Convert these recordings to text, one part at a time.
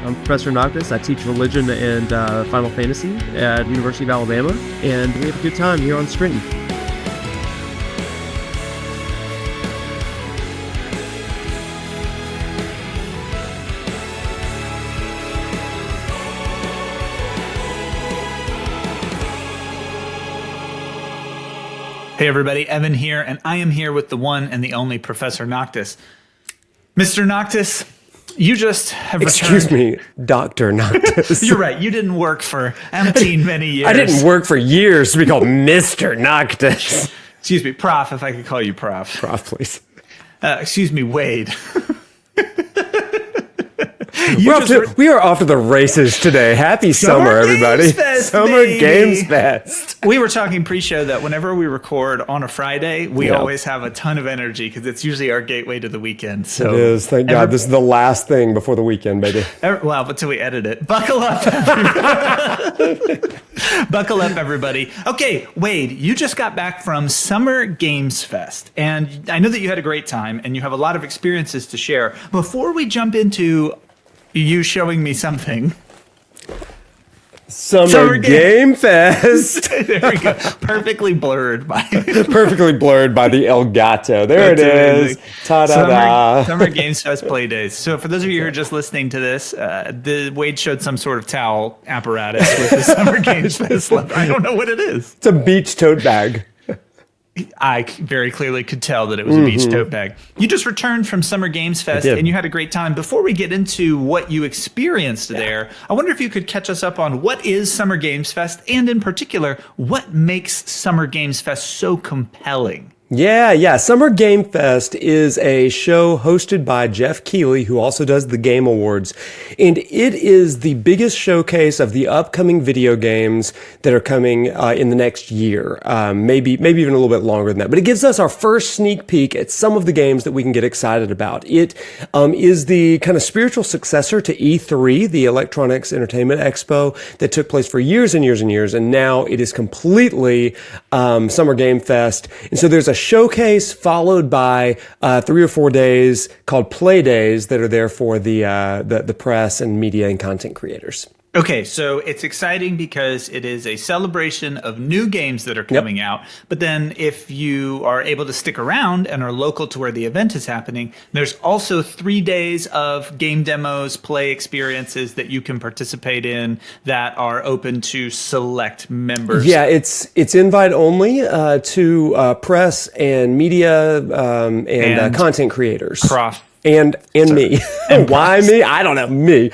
I'm Professor Noctis. I teach religion and Final Fantasy at University of Alabama, and we have a good time here on Scranton. Hey everybody, Evan here, and I am here with the one and the only Professor Noctis. Mr. Noctis, you just have returned. Excuse me, Dr. Noctis. You're right, you didn't work for many years. I didn't work for years to be called Mr. Noctis. Excuse me, Prof, if I could call you Prof. Prof, please. Excuse me, Wade. We are off to the races today. Happy summer, everybody. Summer Games Fest. We were talking pre-show that whenever we record on a Friday, we always have a ton of energy because it's usually our gateway to the weekend. So it is. Thank God. This is the last thing before the weekend, baby. Well, until we edit it. Buckle up, everybody. Buckle up, everybody. Okay, Wade, you just got back from Summer Games Fest, and I know that you had a great time, and you have a lot of experiences to share. Before we jump into you showing me something. Summer Game Fest. There we go. Perfectly blurred by the Elgato. There it is. Ta-da-da. Summer Games Fest play days. So for those of you who are just listening to this, Wade showed some sort of towel apparatus with the Summer Games Fest. I don't know what it is. It's a beach tote bag. I very clearly could tell that it was a beach tote bag. You just returned from Summer Games Fest and you had a great time. Before we get into what you experienced there, I wonder if you could catch us up on what is Summer Games Fest, and in particular, what makes Summer Games Fest so compelling? Yeah. Summer Game Fest is a show hosted by Jeff Keighley, who also does the Game Awards. And it is the biggest showcase of the upcoming video games that are coming in the next year. Maybe even a little bit longer than that. But it gives us our first sneak peek at some of the games that we can get excited about. It is the kind of spiritual successor to E3, the Electronics Entertainment Expo that took place for years and years and years. And now it is completely Summer Game Fest. And so there's a showcase followed by 3 or 4 days called Play Days that are there for the press and media and content creators. Okay, so it's exciting because it is a celebration of new games that are coming out. But then if you are able to stick around and are local to where the event is happening, there's also 3 days of game demos, play experiences that you can participate in that are open to select members. Yeah, it's invite only to press and media and content creators. Prof. And me. Why me? I don't know. Me.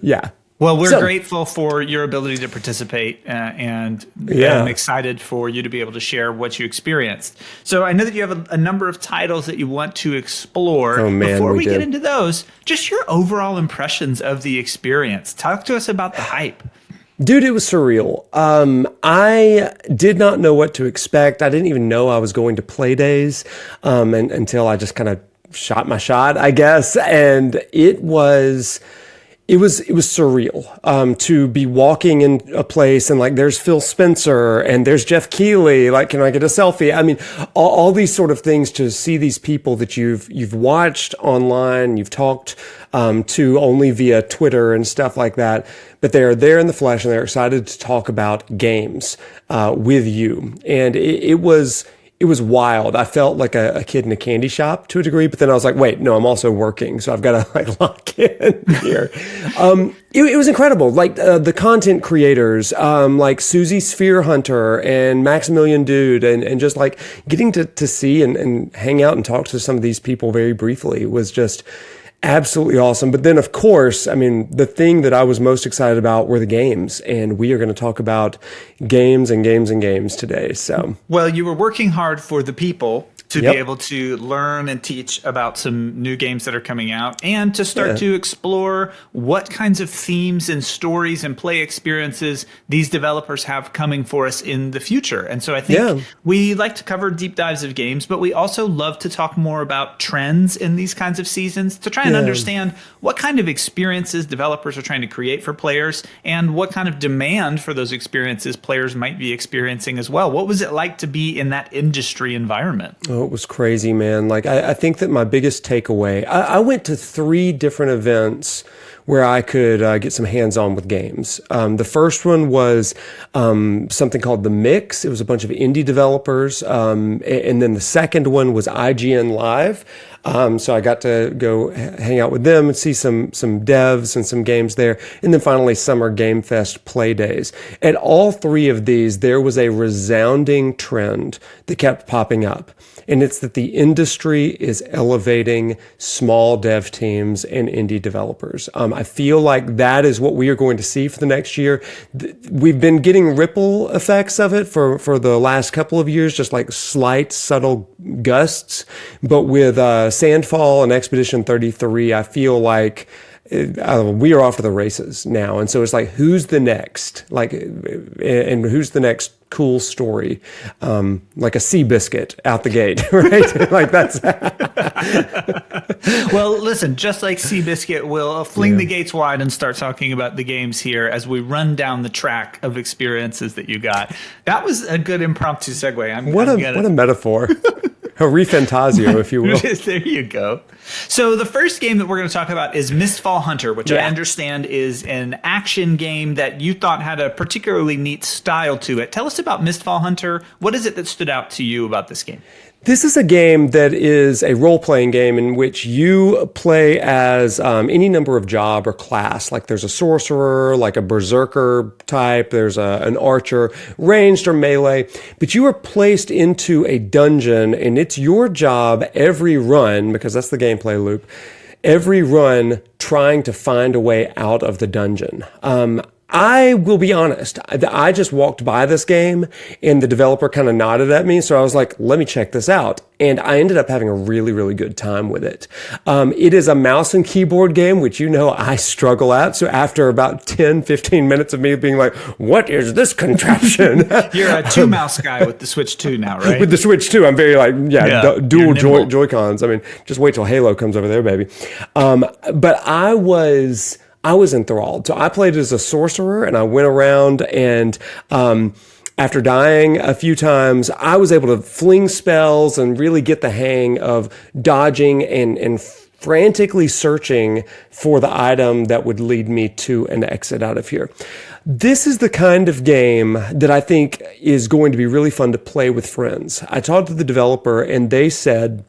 Yeah. Well, we're grateful for your ability to participate and I'm excited for you to be able to share what you experienced. So I know that you have a number of titles that you want to explore. Oh, man, Before we get into those, just your overall impressions of the experience. Talk to us about the hype. Dude, it was surreal. I did not know what to expect. I didn't even know I was going to Play Days until I just kind of shot my shot, I guess. And it was surreal to be walking in a place and like there's Phil Spencer and there's Jeff Keighley. Like, can I get a selfie? I mean, all these sort of things, to see these people that you've watched online, you've talked to only via Twitter and stuff like that, but they are there in the flesh and they're excited to talk about games with you. And it was wild. I felt like a kid in a candy shop to a degree, but then I was like, wait, no, I'm also working, so I've got to like lock in here. It was incredible. Like the content creators, like Susie Sphere Hunter and Maximilian Dude, and just like getting to see and hang out and talk to some of these people very briefly was just absolutely awesome. But then, of course, I mean, the thing that I was most excited about were the games, and we are going to talk about games and games and games today. So, well, you were working hard for the people to be able to learn and teach about some new games that are coming out, and to start to explore what kinds of themes and stories and play experiences these developers have coming for us in the future. And so I think we like to cover deep dives of games, but we also love to talk more about trends in these kinds of seasons to try and understand what kind of experiences developers are trying to create for players and what kind of demand for those experiences players might be experiencing as well. What was it like to be in that industry environment? Oh it was crazy, man. Like, I think that my biggest takeaway, I went to 3 different events where I could get some hands-on with games. The first one was something called The Mix. It was a bunch of indie developers. And then the second one was IGN Live. So I got to go hang out with them and see some devs and some games there. And then finally, Summer Game Fest Play Days. At all 3 of these, there was a resounding trend that kept popping up. And it's that the industry is elevating small dev teams and indie developers. I feel like that is what we are going to see for the next year. We've been getting ripple effects of it for the last couple of years, just like slight, subtle gusts. But with Sandfall and Expedition 33, I feel like we are off to the races now. And so it's like, who's the next? Like, and who's the next cool story? Like a Seabiscuit out the gate, right? Like that's. Well, listen, just like Seabiscuit, we'll fling the gates wide and start talking about the games here as we run down the track of experiences that you got. That was a good impromptu segue. What a metaphor. A refantasio, if you will. There you go. So the first game that we're going to talk about is Mistfall Hunter, which I understand is an action game that you thought had a particularly neat style to it. Tell us about Mistfall Hunter. What is it that stood out to you about this game? This is a game that is a role-playing game in which you play as any number of job or class. Like there's a sorcerer, like a berserker type, there's an archer, ranged or melee. But you are placed into a dungeon, and it's your job every run, because that's the gameplay loop, every run trying to find a way out of the dungeon. I will be honest, I just walked by this game and the developer kind of nodded at me. So I was like, let me check this out. And I ended up having a really, really good time with it. It is a mouse and keyboard game, which I struggle at. So after about 10, 15 minutes of me being like, what is this contraption? You're a 2-mouse guy with the Switch 2 now, right? With the Switch 2, I'm very dual Joy-Cons. I mean, just wait till Halo comes over there, baby. But I was enthralled. So I played as a sorcerer, and I went around and after dying a few times, I was able to fling spells and really get the hang of dodging and frantically searching for the item that would lead me to an exit out of here. This is the kind of game that I think is going to be really fun to play with friends. I talked to the developer, and they said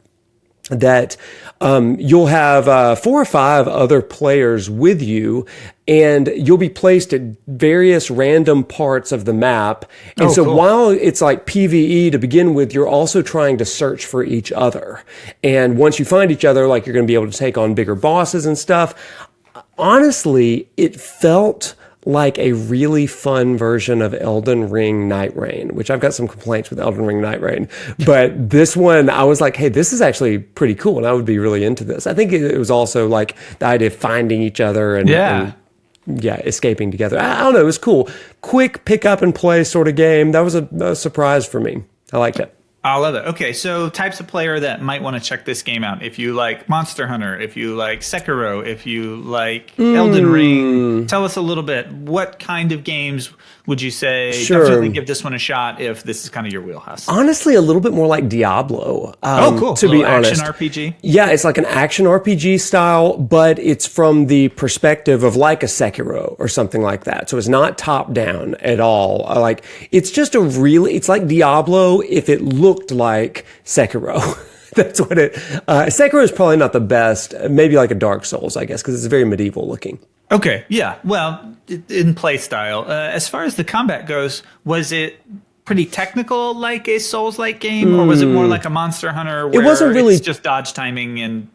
that you'll have 4 or 5 other players with you, and you'll be placed at various random parts of the map. And cool. While it's like PvE to begin with, you're also trying to search for each other. And once you find each other, like, you're going to be able to take on bigger bosses and stuff. Honestly, it felt like a really fun version of Elden Ring Night Rain, which I've got some complaints with Elden Ring Night Rain. But this one, I was like, hey, this is actually pretty cool, and I would be really into this. I think it was also like the idea of finding each other and escaping together. I don't know, it was cool. Quick pick up and play sort of game. That was a surprise for me. I liked it. I love it. Okay, so types of player that might want to check this game out. If you like Monster Hunter, if you like Sekiro, if you like Elden Ring, tell us a little bit. What kind of games would you say definitely give this one a shot if this is kind of your wheelhouse? Honestly, a little bit more like Diablo. Cool. To be honest. Action RPG? Yeah, it's like an action RPG style, but it's from the perspective of like a Sekiro or something like that. So it's not top down at all. It's just it's like Diablo if it looked like Sekiro. That's what it. Sekiro is probably not the best. Maybe like a Dark Souls, I guess, because it's very medieval looking. Okay, yeah. Well, in play style. As far as the combat goes, was it pretty technical like a Souls-like game, or was it more like a Monster Hunter where it's just dodge timing and...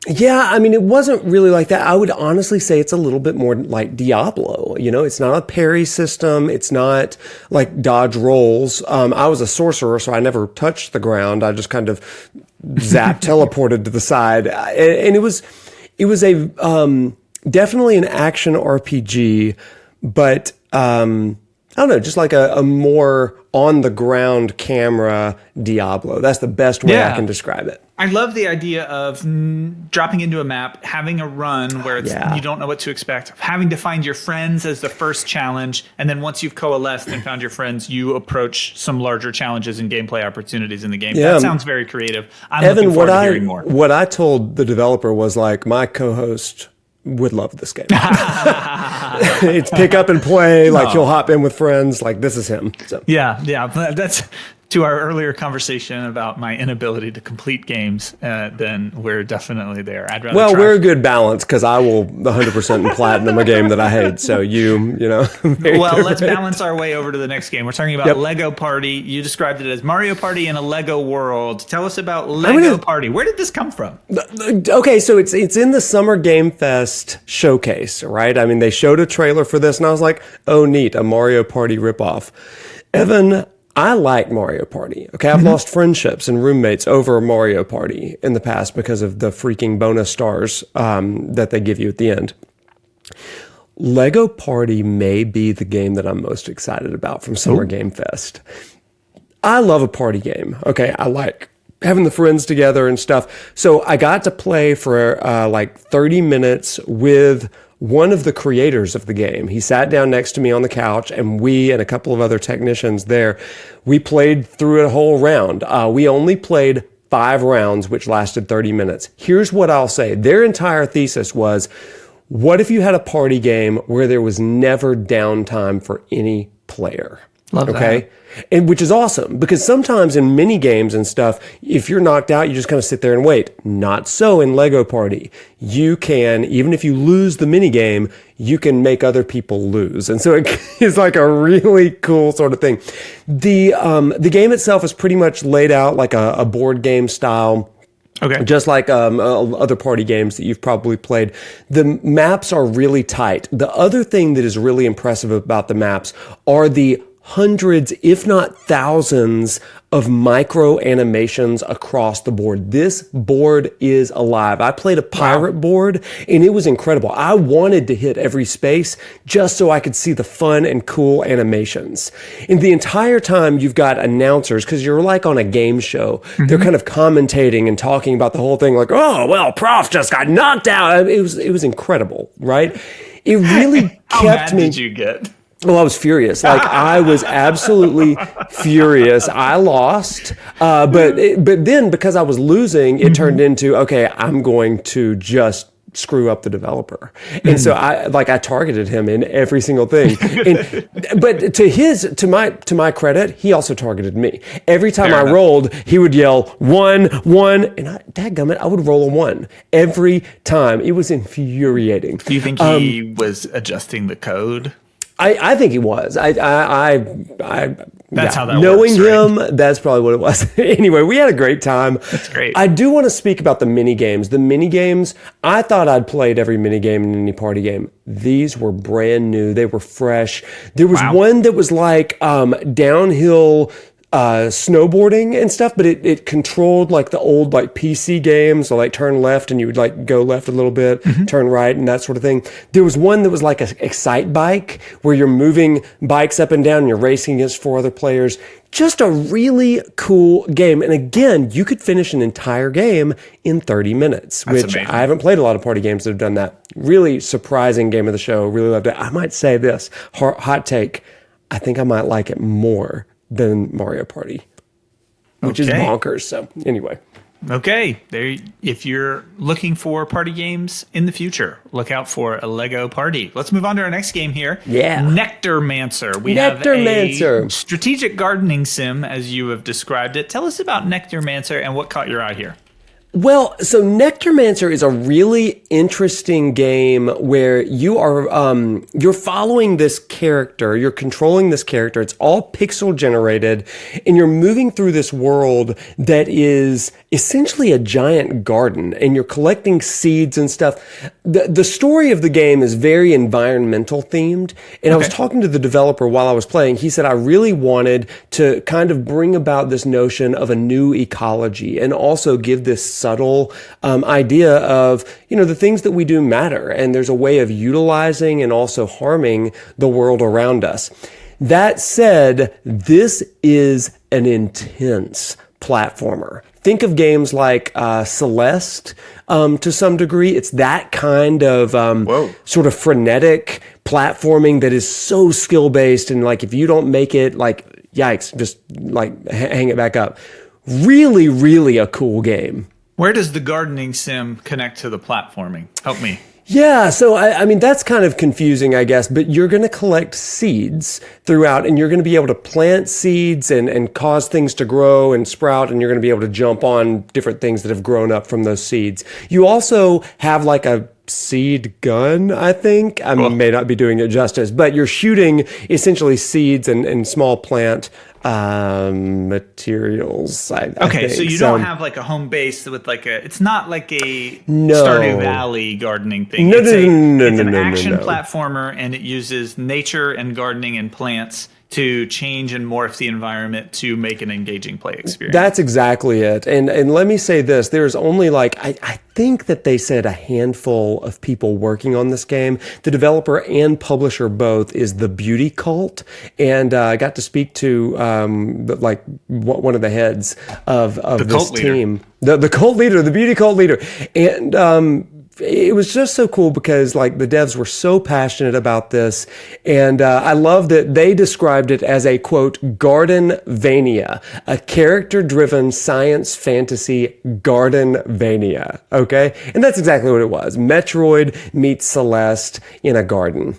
Yeah, I mean, it wasn't really like that. I would honestly say it's a little bit more like Diablo. It's not a parry system. It's not like dodge rolls. I was a sorcerer, so I never touched the ground. I just kind of teleported to the side. And it was a definitely an action RPG, but I I don't know, just like a more on the ground camera Diablo. That's the best way I can describe it. I love the idea of dropping into a map, having a run where you don't know what to expect, having to find your friends as the first challenge, and then once you've coalesced and found your friends, you approach some larger challenges and gameplay opportunities in the game. That sounds very creative. I'm looking forward to hearing more. What I told the developer was like, my co-host would love this game. It's pick up and play, like he'll hop in with friends, like this is him. So. Yeah, that's to our earlier conversation about my inability to complete games, then we're definitely there. I'd rather we're a good balance because I will 100% in platinum a game that I hate. So you know. Well, let's balance our way over to the next game. We're talking about Lego Party. You described it as Mario Party in a Lego world. Tell us about Lego Party. Where did this come from? Okay, so it's in the Summer Game Fest showcase, right? I mean, they showed a trailer for this, and I was like, oh, neat, a Mario Party ripoff. Evan, I like Mario Party. Okay, I've lost friendships and roommates over Mario Party in the past because of the freaking bonus stars that they give you at the end. Lego Party may be the game that I'm most excited about from Summer Game Fest. I love a party game. Okay, I like having the friends together and stuff. So I got to play for like 30 minutes with one of the creators of the game. He sat down next to me on the couch, and we and a couple of other technicians there, we played through a whole round. We only played 5 rounds, which lasted 30 minutes. Here's what I'll say. Their entire thesis was, what if you had a party game where there was never downtime for any player? Love that. And which is awesome, because sometimes in mini games and stuff, if you're knocked out, you just kind of sit there and wait. Not so in Lego Party. You can, even if you lose the mini game, you can make other people lose. And so it is like a really cool sort of thing. The game itself is pretty much laid out like a board game style. Okay. Just like other party games that you've probably played. The maps are really tight. The other thing that is really impressive about the maps are the hundreds, if not thousands, of micro animations across the board. This board is alive. I played a pirate board, and it was incredible. I wanted to hit every space just so I could see the fun and cool animations. And the entire time you've got announcers, because you're like on a game show. They're kind of commentating and talking about the whole thing like, oh, well, Prof just got knocked out. It was incredible, right? It really How kept mad me. Did you get? Well, I was furious. Like, I was absolutely furious. I lost. But then because I was losing, it turned into, okay, I'm going to just screw up the developer. And so I targeted him in every single thing. But to my credit, he also targeted me. Every time I rolled, he would yell 1, 1, and dadgummit, I would roll a 1 every time. It was infuriating. Do you think he was adjusting the code? I think he was. That's how that knowing works, right? him, that's probably what it was. Anyway, we had a great time. That's great. I do want to speak about the mini games. The mini games, I thought I'd played every mini game in any party game. These were brand new. They were fresh. There was one that was like downhill snowboarding and stuff, but it controlled like the old like PC games, so like turn left and you would like go left a little bit, turn right and that sort of thing. There was one that was like a Excite bike where you're moving bikes up and down and you're racing against 4 other players. Just a really cool game. And again, you could finish an entire game in 30 minutes, That's which amazing. I haven't played a lot of party games that have done that. Really surprising game of the show. Really loved it. I might say this, hot take, I think I might like it more than Mario Party, which is bonkers. So anyway. Okay, there. If you're looking for party games in the future, look out for a Lego Party. Let's move on to our next game here. Yeah. Nectarmancer. We have a strategic gardening sim, as you have described it. Tell us about Nectarmancer and what caught your eye here. Well, so Nectarmancer is a really interesting game where you are you're following this character, you're controlling this character. It's all pixel generated, and you're moving through this world that is essentially a giant garden, and you're collecting seeds and stuff. The story of the game is very environmental themed, and I was talking to the developer while I was playing. He said I really wanted to kind of bring about this notion of a new ecology and also give this subtle idea of, the things that we do matter, and there's a way of utilizing and also harming the world around us. That said, this is an intense platformer. Think of games like Celeste to some degree. It's that kind of sort of frenetic platforming that is so skill-based, and like if you don't make it, like yikes, just like hang it back up. Really, really a cool game. Where does the gardening sim connect to the platforming? Help me. Yeah, so I mean, that's kind of confusing, I guess, but you're going to collect seeds throughout, and you're going to be able to plant seeds and cause things to grow and sprout, and you're going to be able to jump on different things that have grown up from those seeds. You also have like a seed gun, I think. I may not be doing it justice, but you're shooting essentially seeds and small plant materials. I think. So you don't have like a home base with like it's not like a Stardew Valley gardening thing. It's an action platformer, and it uses nature and gardening and plants to change and morph the environment to make an engaging play experience. That's exactly it. And let me say this, there's only like, I think that they said a handful of people working on this game. The developer and publisher both is the Beauty Cult. And I got to speak to one of the heads of this team. The cult leader, the Beauty Cult leader. And it was just so cool because like the devs were so passionate about this, and I love that they described it as a quote Gardenvania, a character-driven science fantasy Gardenvania. Okay, and that's exactly what it was. Metroid meets Celeste in a garden.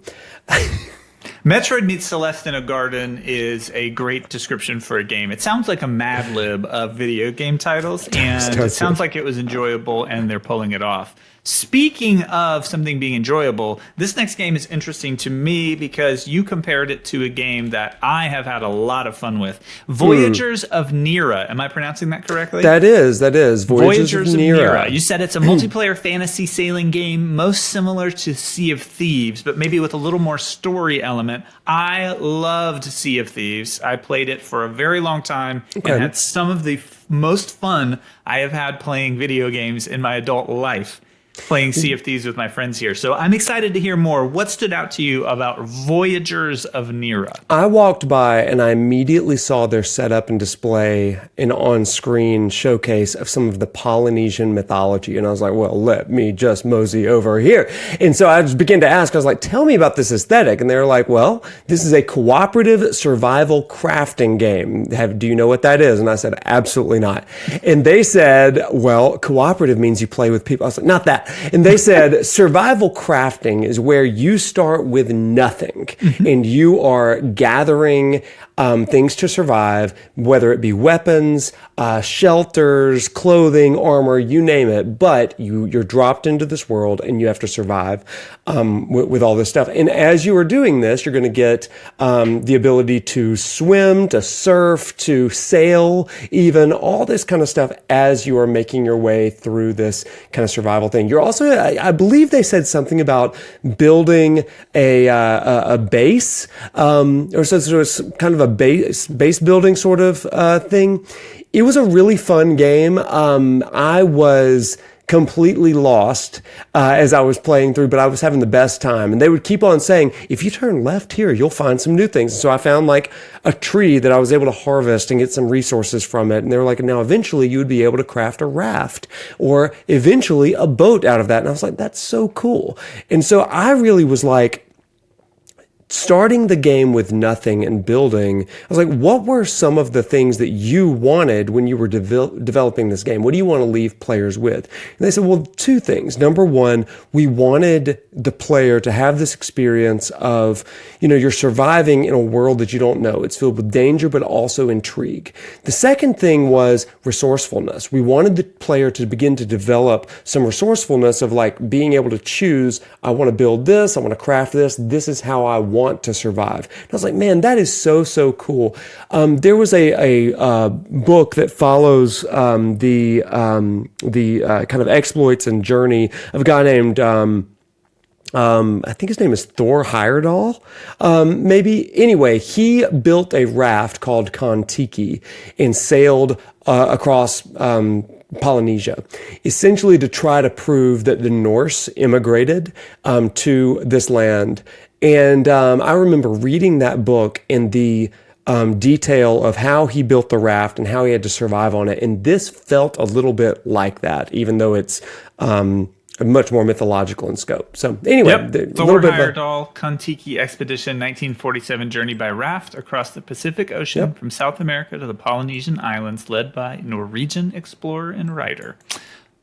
Metroid meets Celeste in a garden is a great description for a game. It sounds like a Mad Lib of video game titles, and it sounds like it was enjoyable, and they're pulling it off. Speaking of something being enjoyable, this next game is interesting to me because you compared it to a game that I have had a lot of fun with. Voyagers of Nera. Am I pronouncing that correctly? That is. Voyagers of Nera. You said it's a multiplayer fantasy sailing game, most similar to Sea of Thieves, but maybe with a little more story element. I loved Sea of Thieves. I played it for a very long time and had some of the most fun I have had playing video games in my adult life. Playing Sea of Thieves with my friends here. So I'm excited to hear more. What stood out to you about Voyagers of Nera? I walked by and I immediately saw their setup and display an on-screen showcase of some of the Polynesian mythology. And I was like, well, let me just mosey over here. And so I just began to ask, I was like, tell me about this aesthetic. And they were like, well, this is a cooperative survival crafting game. Do you know what that is? And I said, absolutely not. And they said, well, cooperative means you play with people. I was like, not that. And they said survival crafting is where you start with nothing and you are gathering things to survive, whether it be weapons, shelters, clothing, armor, you name it. But you're dropped into this world and you have to survive with all this stuff. And as you are doing this, you're going to get the ability to swim, to surf, to sail, even all this kind of stuff as you are making your way through this kind of survival thing. You're also, I believe they said something about building a base, or so it's kind of a base building sort of thing. It was a really fun game. I was completely lost as I was playing through, but I was having the best time. And they would keep on saying, if you turn left here, you'll find some new things. So I found like a tree that I was able to harvest and get some resources from it. And they were like, now eventually you would be able to craft a raft or eventually a boat out of that. And I was like, that's so cool. And so I really was like, starting the game with nothing and building, I was like, what were some of the things that you wanted when you were developing this game? What do you want to leave players with? And they said, well, two things. Number one, we wanted the player to have this experience of, you're surviving in a world that you don't know. It's filled with danger, but also intrigue. The second thing was resourcefulness. We wanted the player to begin to develop some resourcefulness of like being able to choose, I want to build this, I want to craft this, this is how I want to survive. And I was like, man, that is so, so cool. There was a book that follows the kind of exploits and journey of a guy named I think his name is Thor Heyerdahl. Maybe. Anyway, he built a raft called Kon-Tiki and sailed across Polynesia, essentially to try to prove that the Norse immigrated to this land And I remember reading that book and the detail of how he built the raft and how he had to survive on it. And this felt a little bit like that, even though it's much more mythological in scope. So anyway, Thor Heyerdahl Kon-Tiki Expedition 1947 journey by raft across the Pacific Ocean from South America to the Polynesian Islands, led by Norwegian explorer and writer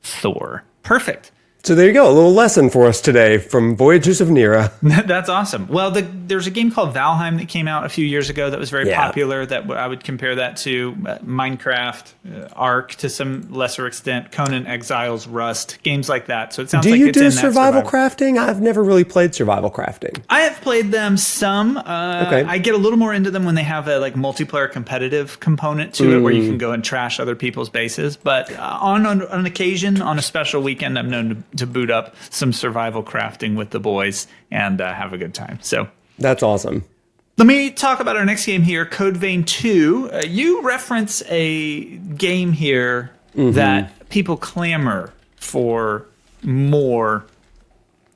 Thor. Perfect. So there you go, a little lesson for us today from Voyagers of Nera. That's awesome. Well, there's a game called Valheim that came out a few years ago that was very popular. That I would compare that to Minecraft, Ark to some lesser extent, Conan Exiles, Rust, games like that. So it sounds like it's in that Do you do survival crafting? I've never really played survival crafting. I have played them some. I get a little more into them when they have a multiplayer competitive component to it, where you can go and trash other people's bases. But on an occasion, on a special weekend, I'm known to boot up some survival crafting with the boys and have a good time. So that's awesome. Let me talk about our next game here, Codevein 2. You reference a game here that people clamor for more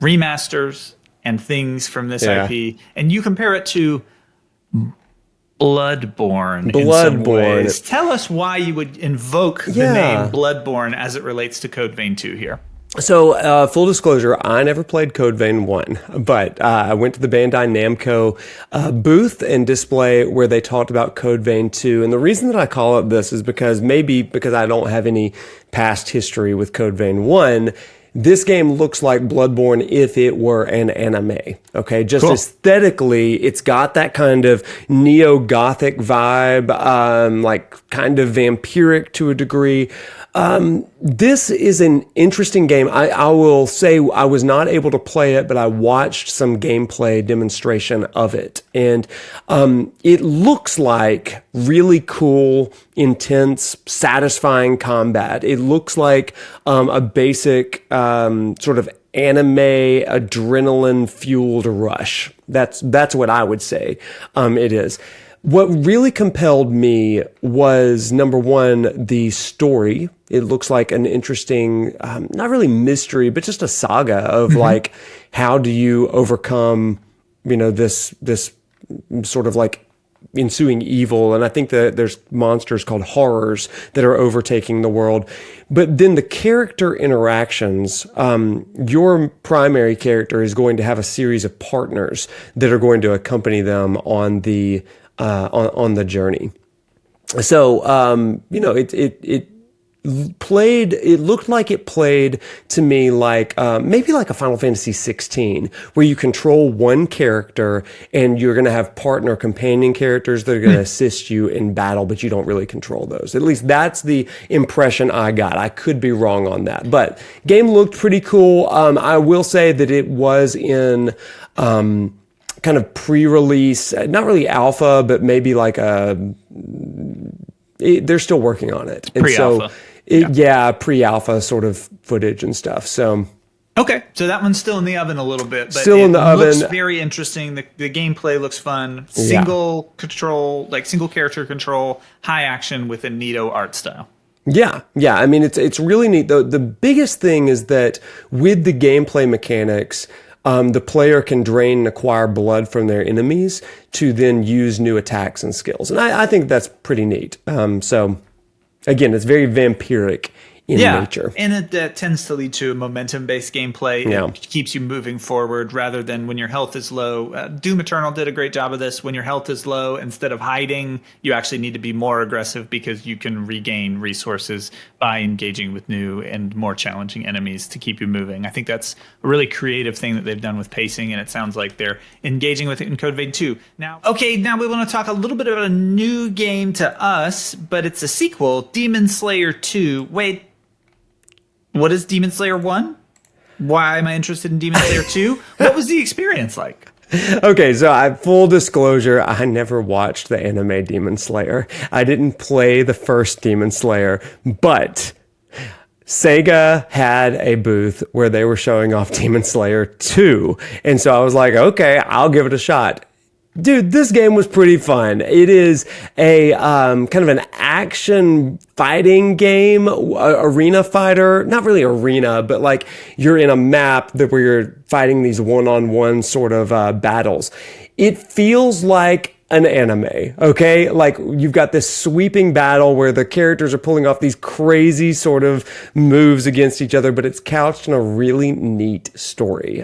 remasters and things from this IP, and you compare it to Bloodborne in some ways. Tell us why you would invoke the name Bloodborne as it relates to Codevein 2 here. So, full disclosure, I never played Codevein 1, but I went to the Bandai Namco booth and display where they talked about Codevein 2. And the reason that I call it this is because I don't have any past history with Codevein 1. This game looks like Bloodborne if it were an anime. Okay, just aesthetically, it's got that kind of neo-gothic vibe, kind of vampiric to a degree. This is an interesting game. I will say I was not able to play it, but I watched some gameplay demonstration of it. And it looks like really cool, intense, satisfying combat. It looks like a basic sort of anime adrenaline fueled rush. That's what I would say it is. What really compelled me was, number one, the story. It looks like an interesting, not really mystery, but just a saga of how do you overcome, this sort of ensuing evil. And I think that there's monsters called horrors that are overtaking the world. But then the character interactions, your primary character is going to have a series of partners that are going to accompany them on the journey. So, it looked like it played to me maybe like a Final Fantasy 16, where you control one character and you're going to have partner companion characters that are going to assist you in battle, but you don't really control those. At least that's the impression I got. I could be wrong on that, but game looked pretty cool. I will say that it was in, kind of pre-release, not really alpha, but maybe they're still working on it. And pre-alpha. Pre-alpha sort of footage and stuff. So okay, so that one's still in the oven a little bit, but still in the oven. Looks very interesting. The gameplay looks fun. Single control, single character control, high action with a neato art style. Yeah. I mean, it's really neat. The biggest thing is that with the gameplay mechanics, the player can drain and acquire blood from their enemies to then use new attacks and skills. And I think that's pretty neat. So, again, it's very vampiric in nature. And it tends to lead to a momentum-based gameplay. It keeps you moving forward rather than when your health is low. Doom Eternal did a great job of this. When your health is low, instead of hiding, you actually need to be more aggressive because you can regain resources by engaging with new and more challenging enemies to keep you moving. I think that's a really creative thing that they've done with pacing, and it sounds like they're engaging with it in Codevein 2. Now we want to talk a little bit about a new game to us, but it's a sequel, Demon Slayer 2. Wait, what is Demon Slayer 1? Why am I interested in Demon Slayer 2? What was the experience like? Okay, so full disclosure, I never watched the anime Demon Slayer. I didn't play the first Demon Slayer, but Sega had a booth where they were showing off Demon Slayer 2. And so I was like, okay, I'll give it a shot. Dude, this game was pretty fun. It is a kind of an action fighting game, arena fighter. Not really arena, but like you're in a map where you're fighting these one-on-one sort of battles. It feels like an anime, okay? Like you've got this sweeping battle where the characters are pulling off these crazy sort of moves against each other, but it's couched in a really neat story.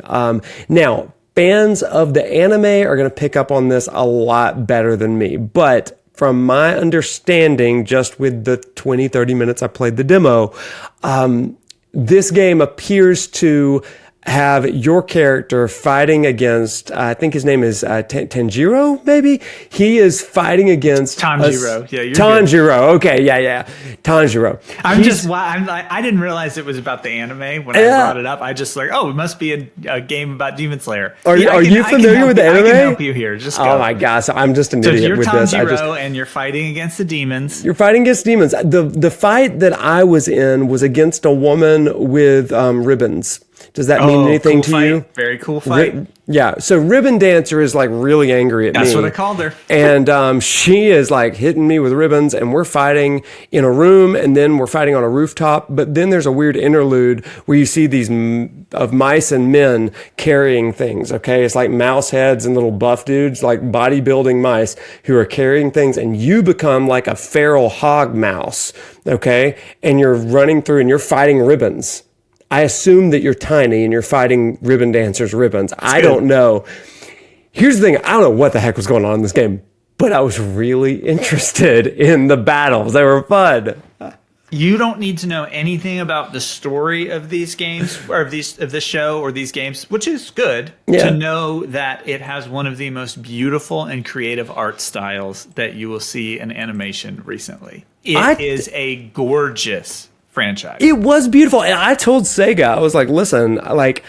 Now, fans of the anime are going to pick up on this a lot better than me, but from my understanding, just with the 20, 30 minutes I played the demo, this game appears to have your character fighting against, I think his name is Tanjiro, maybe? He is fighting against... Tanjiro. Yeah, you're Tanjiro. Good. Okay, yeah. Tanjiro. I didn't realize it was about the anime when I brought it up. I just like, it must be a game about Demon Slayer. Are you familiar with the anime? I can help you here. Just go. Oh my gosh, I'm just an idiot with this. So you're Tanjiro and you're fighting against the demons. You're fighting against demons. The fight that I was in was against a woman with ribbons. Does that mean anything to you? Very cool fight. Yeah. So Ribbon Dancer is like really angry at me. That's what I called her. And she is like hitting me with ribbons, and we're fighting in a room, and then we're fighting on a rooftop. But then there's a weird interlude where you see these of mice and men carrying things. Okay. It's like mouse heads and little buff dudes, like bodybuilding mice who are carrying things, and you become like a feral hog mouse. Okay. And you're running through and you're fighting ribbons. I assume that you're tiny and you're fighting Ribbon Dancer's ribbons. I don't know. Here's the thing. I don't know what the heck was going on in this game, but I was really interested in the battles. They were fun. You don't need to know anything about the story of these games or of this show or these games, which is good to know that it has one of the most beautiful and creative art styles that you will see in animation recently. It is a gorgeous franchise. It was beautiful. And I told Sega, I was like, listen, like,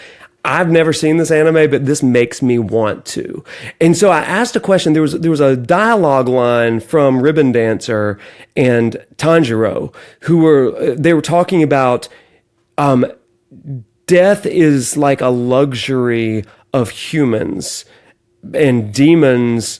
I've never seen this anime, but this makes me want to. And so I asked a question. There was a dialogue line from Ribbon Dancer and Tanjiro they were talking about death is like a luxury of humans, and demons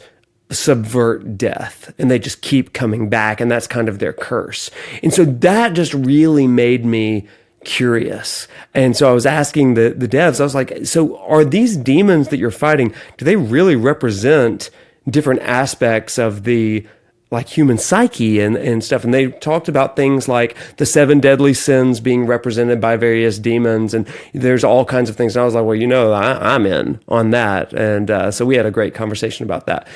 subvert death, and they just keep coming back, and that's kind of their curse. And so that just really made me curious. And so I was asking the devs, I was like, so are these demons that you're fighting, do they really represent different aspects of the like human psyche and stuff? And they talked about things like the 7 deadly sins being represented by various demons, and there's all kinds of things. And I was like, well, I'm in on that. And so we had a great conversation about that.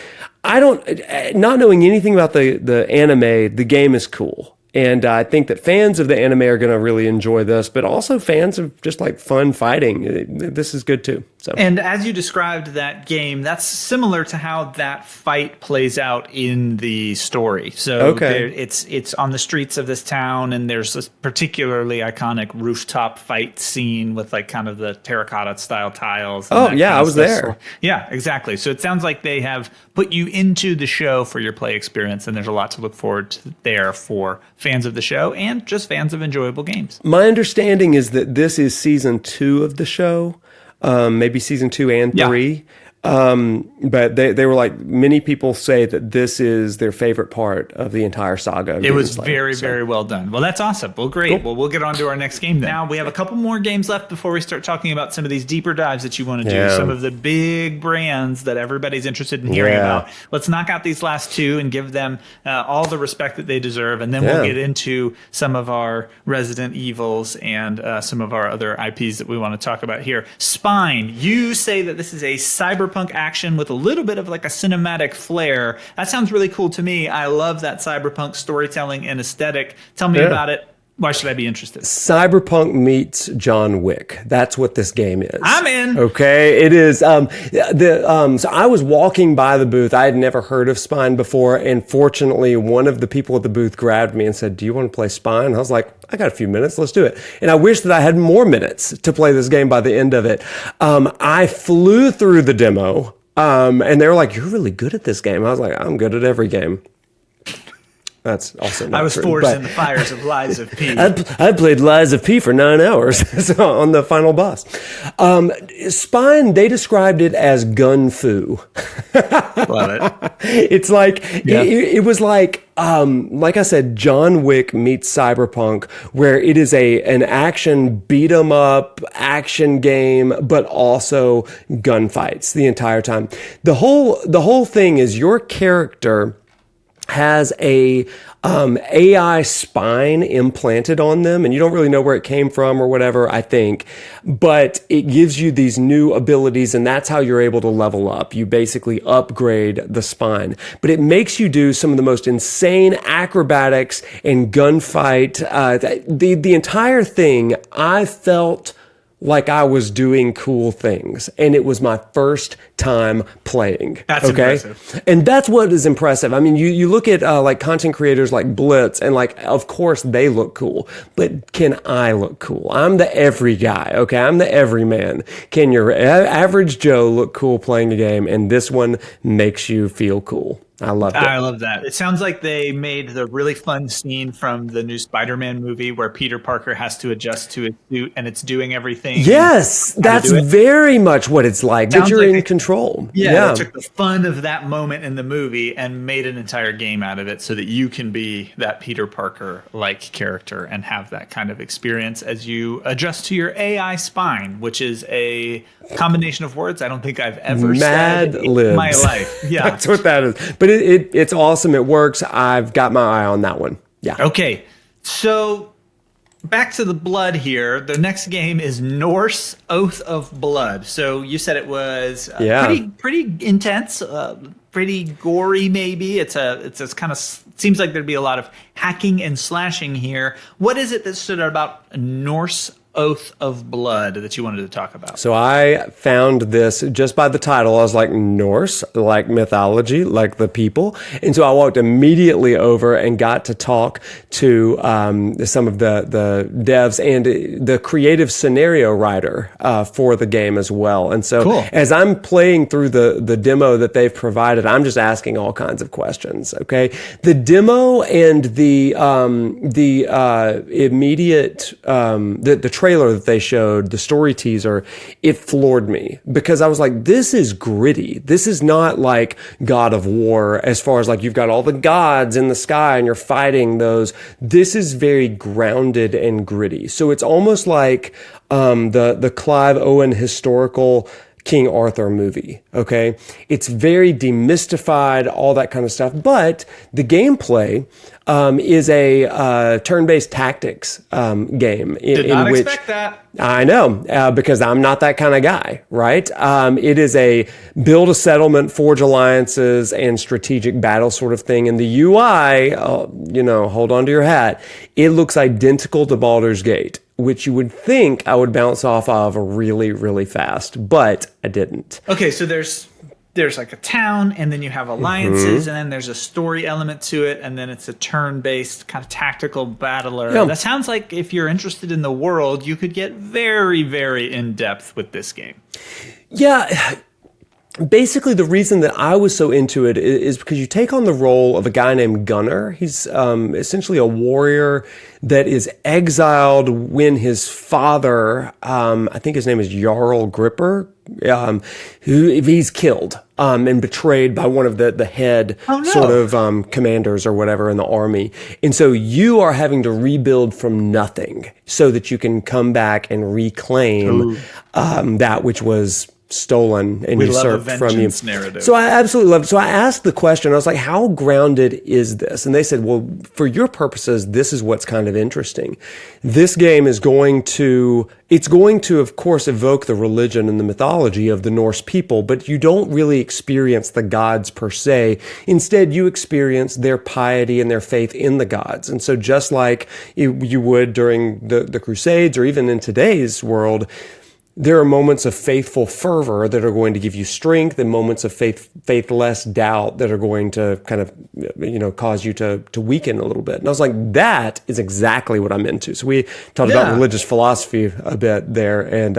Not knowing anything about the anime, the game is cool. And I think that fans of the anime are going to really enjoy this, but also fans of just like fun fighting. This is good too. So. And as you described that game, that's similar to how that fight plays out in the story. So it's on the streets of this town, and there's this particularly iconic rooftop fight scene with like kind of the terracotta style tiles. Oh yeah, I was there. Yeah, exactly. So it sounds like they have put you into the show for your play experience, and there's a lot to look forward to there for fans of the show and just fans of enjoyable games. My understanding is that this is season 2 of the show. Maybe season 2 and 3. But they were like, many people say that this is their favorite part of the entire saga. It was very well done. Well, that's awesome. Well, great. Cool. Well, we'll get on to our next game then. Now, we have a couple more games left before we start talking about some of these deeper dives that you want to do. Some of the big brands that everybody's interested in hearing about. Let's knock out these last 2 and give them all the respect that they deserve. And then we'll get into some of our Resident Evils and some of our other IPs that we want to talk about here. Spine, you say that this is a cyberpunk action with a little bit of like a cinematic flair. That sounds really cool to me. I love that cyberpunk storytelling and aesthetic. Tell me about it. Why should I be interested? Cyberpunk meets John Wick. That's what this game is. I'm in. Okay, it is. So I was walking by the booth. I had never heard of Spine before, and fortunately, one of the people at the booth grabbed me and said, "Do you want to play Spine?" I was like, "I got a few minutes. Let's do it." And I wish that I had more minutes to play this game by the end of it. I flew through the demo, and they were like, "You're really good at this game." I was like, "I'm good at every game." That's also not I was true, forged but in the fires of Lies of P. I played Lies of P for 9 hours on the final boss. Spine, they described it as gun fu. Love it. It's like, it was like I said, John Wick meets Cyberpunk, where it is an action beat 'em up action game, but also gunfights the entire time. The whole thing is your character has a AI spine implanted on them, and you don't really know where it came from or whatever, I think, but it gives you these new abilities, and that's how you're able to level up. You basically upgrade the spine, but it makes you do some of the most insane acrobatics and gunfight. The entire thing, I felt like I was doing cool things, and it was my first time playing. That's impressive. And that's what is impressive. I mean, you look at like content creators like Blitz, and like, of course they look cool, but can I look cool? I'm the every guy, okay? I'm the everyman. Can your average Joe look cool playing a game? And this one makes you feel cool. I love it. I love that. It sounds like they made the really fun scene from the new Spider-Man movie where Peter Parker has to adjust to his suit and it's doing everything. Yes, that's very much what it's like, that you're in control. Yeah, they took the fun of that moment in the movie and made an entire game out of it so that you can be that Peter Parker-like character and have that kind of experience as you adjust to your AI spine, which is a combination of words I don't think I've ever said in my life. Yeah, that's what that is. But it's awesome. It works. I've got my eye on that one. Yeah. Okay. So back to the blood here. The next game is Norse Oath of Blood. So you said it was pretty intense, pretty gory. Maybe it's kind of seems like there'd be a lot of hacking and slashing here. What is it that stood out about Norse Oath of Blood that you wanted to talk about? So I found this just by the title. I was like, Norse, like mythology, like the people. And so I walked immediately over and got to talk to some of the devs and the creative scenario writer for the game as well. And so as I'm playing through the demo that they've provided, I'm just asking all kinds of questions. Okay, the demo and the immediate the trailer that they showed, the story teaser, it floored me because I was like, this is gritty. This is not like God of War as far as like you've got all the gods in the sky and you're fighting those. This is very grounded and gritty. So it's almost like the Clive Owen historical King Arthur movie, okay? It's very demystified, all that kind of stuff, but the gameplay is a turn-based tactics game. Did not expect that. I know, because I'm not that kind of guy, right? It is a build a settlement, forge alliances, and strategic battle sort of thing. And the UI, hold on to your hat, it looks identical to Baldur's Gate, which you would think I would bounce off of really, really fast, but I didn't. Okay, so there's like a town, and then you have alliances, and then there's a story element to it, and then it's a turn-based kind of tactical battler. Yeah. That sounds like if you're interested in the world, you could get very, very in-depth with this game. Yeah. Basically, the reason that I was so into it is because you take on the role of a guy named Gunnar. He's essentially a warrior that is exiled when his father, I think his name is Jarl Gripper, he's killed and betrayed by one of the head sort of commanders or whatever in the army. And so you are having to rebuild from nothing so that you can come back and reclaim that which was stolen and usurped from you. Narrative. So I absolutely loved it. So I asked the question, I was like, how grounded is this? And they said, well, for your purposes, this is what's kind of interesting. This game is going to, of course, evoke the religion and the mythology of the Norse people, but you don't really experience the gods per se. Instead, you experience their piety and their faith in the gods. And so just like you would during the Crusades or even in today's world, there are moments of faithful fervor that are going to give you strength and moments of faithless doubt that are going to kind of, cause you to weaken a little bit. And I was like, that is exactly what I'm into. So we talked about religious philosophy a bit there. And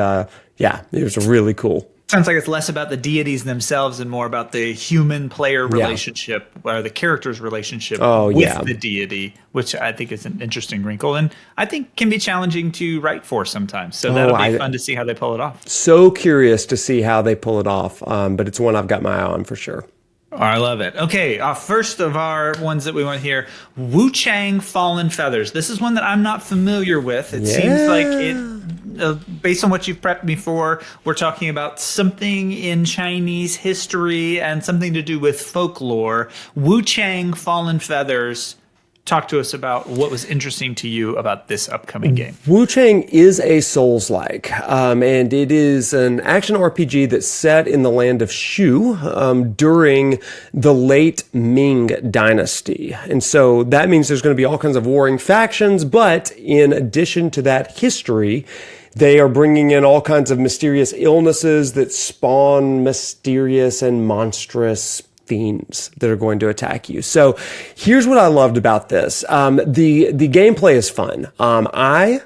it was really cool. Sounds like it's less about the deities themselves and more about the human player relationship or the character's relationship with the deity, which I think is an interesting wrinkle and I think can be challenging to write for sometimes. So that'll be fun to see how they pull it off. So curious to see how they pull it off, but it's one I've got my eye on for sure. Oh, I love it. Okay, first of our ones that we want here, Wuchang Fallen Feathers. This is one that I'm not familiar with. It seems like it, based on what you've prepped me for, we're talking about something in Chinese history and something to do with folklore. Wuchang Fallen Feathers. Talk to us about what was interesting to you about this upcoming game. Wuchang is a Souls-like, and it is an action RPG that's set in the land of Shu during the late Ming Dynasty. And so that means there's going to be all kinds of warring factions, but in addition to that history, they are bringing in all kinds of mysterious illnesses that spawn mysterious and monstrous fiends that are going to attack you. So here's what I loved about this. The gameplay is fun. I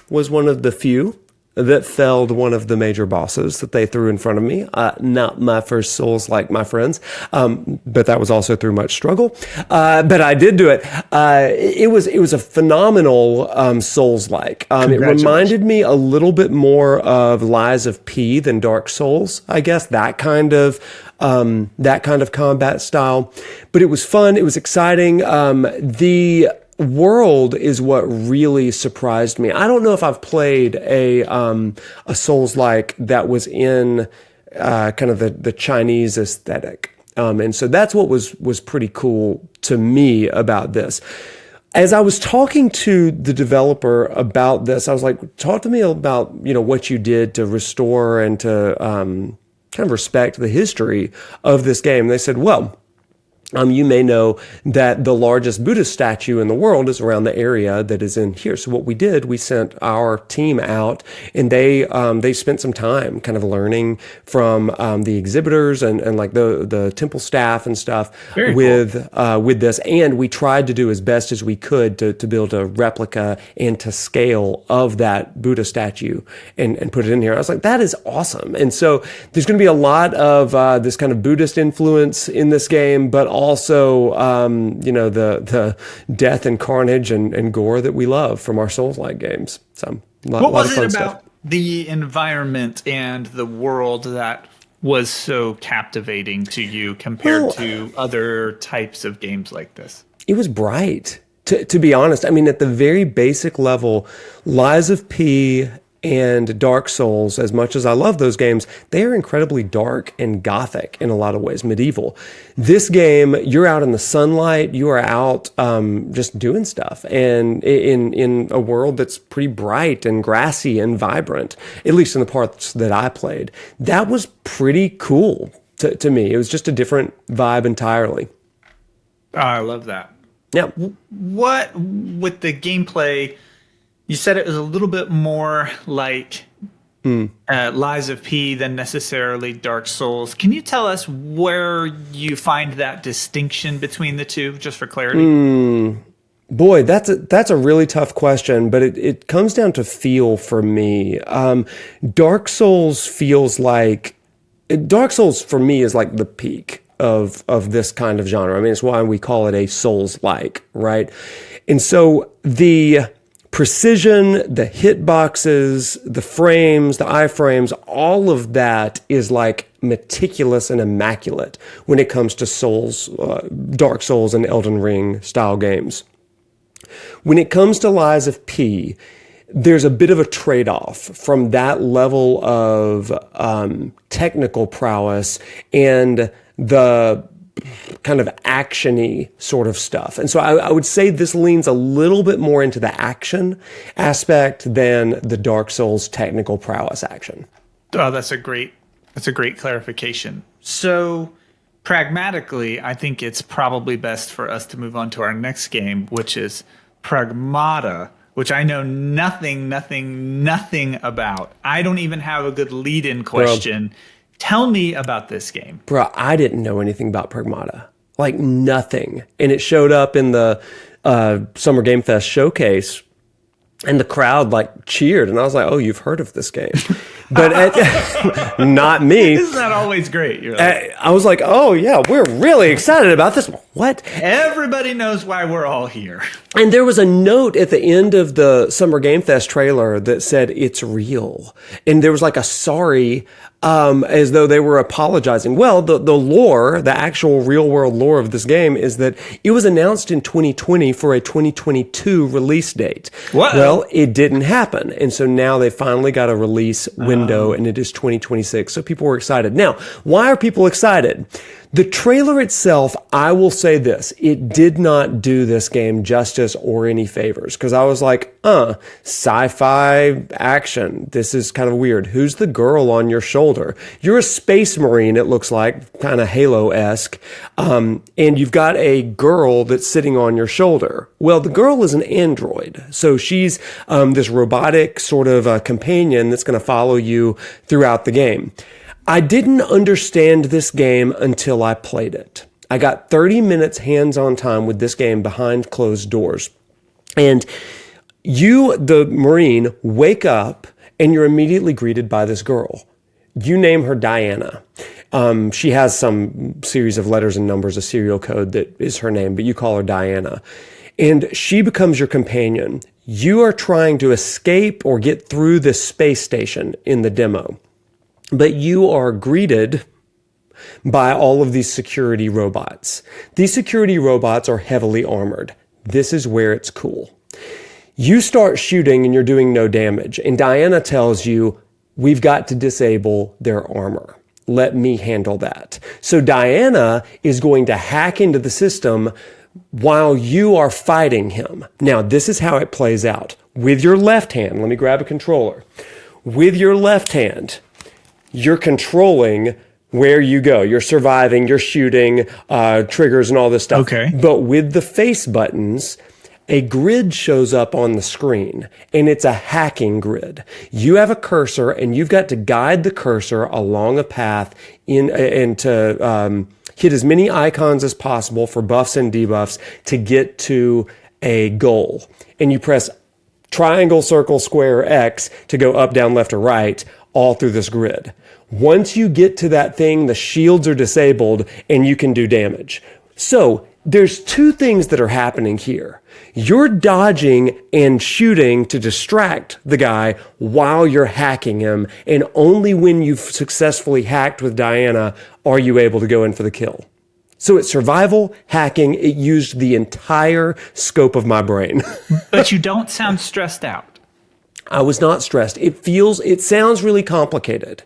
was one of the few that felled one of the major bosses that they threw in front of me. Not my first Souls like my friends, but that was also through much struggle. But I did do it. It was a phenomenal Souls like. It reminded me a little bit more of Lies of P than Dark Souls, I guess, that kind of combat style. But it was fun. It was exciting. The world is what really surprised me. I don't know if I've played a Souls-like that was in kind of the Chinese aesthetic. And so that's what was pretty cool to me about this. As I was talking to the developer about this, I was like, talk to me about, what you did to restore and to kind of respect the history of this game. And they said, well, you may know that the largest Buddhist statue in the world is around the area that is in here. So what we did, we sent our team out, and they spent some time kind of learning from the exhibitors and like the temple staff and stuff with this. And we tried to do as best as we could to build a replica and to scale of that Buddha statue and put it in here. I was like, that is awesome. And so there's going to be a lot of this kind of Buddhist influence in this game, but also, the death and carnage and gore that we love from our Souls-like games. So, what was it about the environment and the world that was so captivating to you compared to other types of games like this? It was bright. To be honest, I mean, at the very basic level, Lies of P and Dark Souls, as much as I love those games, they are incredibly dark and gothic in a lot of ways, medieval. This game, you're out in the sunlight, you are out just doing stuff, and in a world that's pretty bright and grassy and vibrant, at least in the parts that I played. That was pretty cool to me. It was just a different vibe entirely. Oh, I love that. Yeah. What, with the gameplay, you said it was a little bit more like Lies of P than necessarily Dark Souls. Can you tell us where you find that distinction between the two, just for clarity? Boy, that's a really tough question, but it comes down to feel for me. Dark Souls for me is like the peak of this kind of genre. I mean, it's why we call it a Souls-like, right? And so the precision, the hitboxes, the frames, the iframes, all of that is like meticulous and immaculate when it comes to Souls, Dark Souls and Elden Ring style games. When it comes to Lies of P, there's a bit of a trade-off from that level of technical prowess and the kind of action-y sort of stuff. And so I would say this leans a little bit more into the action aspect than the Dark Souls technical prowess action. Oh, that's a great clarification. So pragmatically, I think it's probably best for us to move on to our next game, which is Pragmata, which I know nothing about. I don't even have a good lead-in question. Tell me about this game. Bro, I didn't know anything about Pragmata. Like nothing. And it showed up in the Summer Game Fest showcase. And the crowd like cheered, and I was like, "Oh, you've heard of this game," but not me. Isn't that always great? You're like, I was like, "Oh yeah, we're really excited about this." What? everybody knows why we're all here. And there was a note at the end of the Summer Game Fest trailer that said it's real, and there was like a sorry. As though they were apologizing. Well, the lore, the actual real world lore of this game is that it was announced in 2020 for a 2022 release date. What? Well, it didn't happen. And so now they finally got a release window and it is 2026. So people were excited. Now, why are people excited? The trailer itself, I will say this, it did not do this game justice or any favors, because I was like, sci-fi action. This is kind of weird. Who's the girl on your shoulder? You're a space marine, it looks like, kind of Halo-esque, and you've got a girl that's sitting on your shoulder. Well, the girl is an android, so she's this robotic sort of companion that's going to follow you throughout the game. I didn't understand this game until I played it. I got 30 minutes hands-on time with this game behind closed doors. And you, the Marine, wake up and you're immediately greeted by this girl. You name her Diana. She has some series of letters and numbers, a serial code that is her name, but you call her Diana. And she becomes your companion. You are trying to escape or get through this space station in the demo. But you are greeted by all of these security robots. These security robots are heavily armored. This is where it's cool. You start shooting and you're doing no damage. And Diana tells you, we've got to disable their armor. Let me handle that. So Diana is going to hack into the system while you are fighting him. Now, this is how it plays out. With your left hand, let me grab a controller. With your left hand, you're controlling where you go. You're surviving, you're shooting, triggers and all this stuff. Okay. But with the face buttons, a grid shows up on the screen, and it's a hacking grid. You have a cursor, and you've got to guide the cursor along a path and to hit as many icons as possible for buffs and debuffs to get to a goal. And you press triangle, circle, square, X to go up, down, left, or right, all through this grid. Once you get to that thing, the shields are disabled and you can do damage. So there's two things that are happening here. You're dodging and shooting to distract the guy while you're hacking him, and only when you've successfully hacked with Diana are you able to go in for the kill. So it's survival, hacking, it used the entire scope of my brain. But you don't sound stressed out. I was not stressed. It sounds really complicated.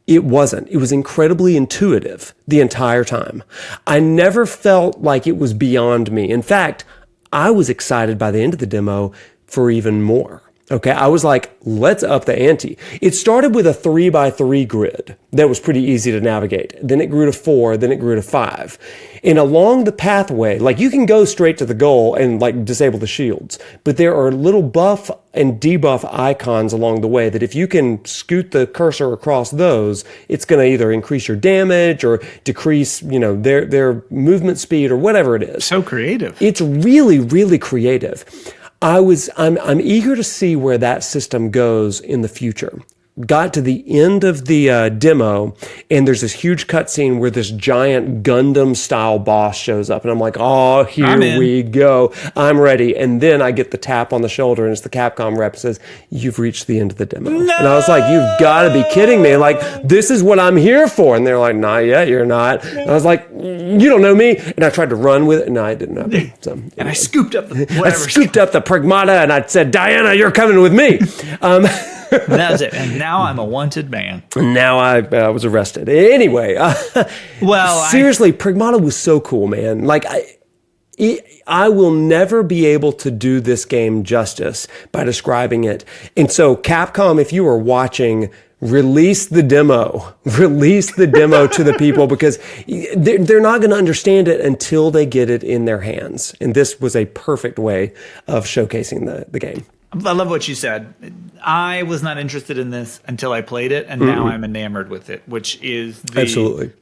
It wasn't. It was incredibly intuitive the entire time. I never felt like it was beyond me. In fact, I was excited by the end of the demo for even more. Okay, I was like, let's up the ante. It started with a 3x3 grid that was pretty easy to navigate. Then it grew to 4, then it grew to 5. And along the pathway, like you can go straight to the goal and like disable the shields, but there are little buff and debuff icons along the way that if you can scoot the cursor across those, it's going to either increase your damage or decrease, their movement speed or whatever it is. So creative. It's really, really creative. I'm eager to see where that system goes in the future. Got to the end of the demo, and there's this huge cutscene where this giant Gundam-style boss shows up, and I'm like, oh, here we go. I'm ready. And then I get the tap on the shoulder, and it's the Capcom rep that says, you've reached the end of the demo. No! And I was like, you've got to be kidding me. Like, this is what I'm here for. And they're like, not yet, you're not. And I was like, you don't know me. And I tried to run with it, and I didn't have it. So, and I scooped up the I scooped up the Pragmata, and I said, Diana, you're coming with me. That was it. And now I'm a wanted man. Now I was arrested. Anyway, seriously, Pragmata was so cool, man. Like, I will never be able to do this game justice by describing it. And so, Capcom, if you are watching, release the demo to the people, because they're not going to understand it until they get it in their hands. And this was a perfect way of showcasing the game. I love what you said. I was not interested in this until I played it, and now I'm enamored with it, which is the absolutely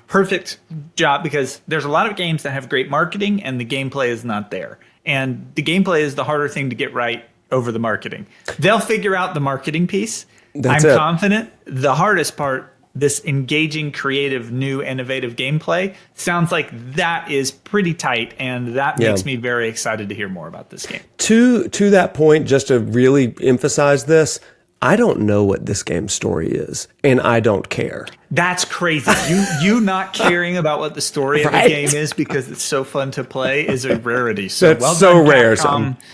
perfect job, because there's a lot of games that have great marketing and the gameplay is not there. And the gameplay is the harder thing to get right over the marketing. They'll figure out the marketing piece. That's I'm confident. The hardest part, this engaging, creative, new, innovative gameplay, sounds like that is pretty tight, and that makes me very excited to hear more about this game. To that point, just to really emphasize this, I don't know what this game's story is, and I don't care. That's crazy. You not caring about what the story of the game is because it's so fun to play is a rarity. So That's so rare.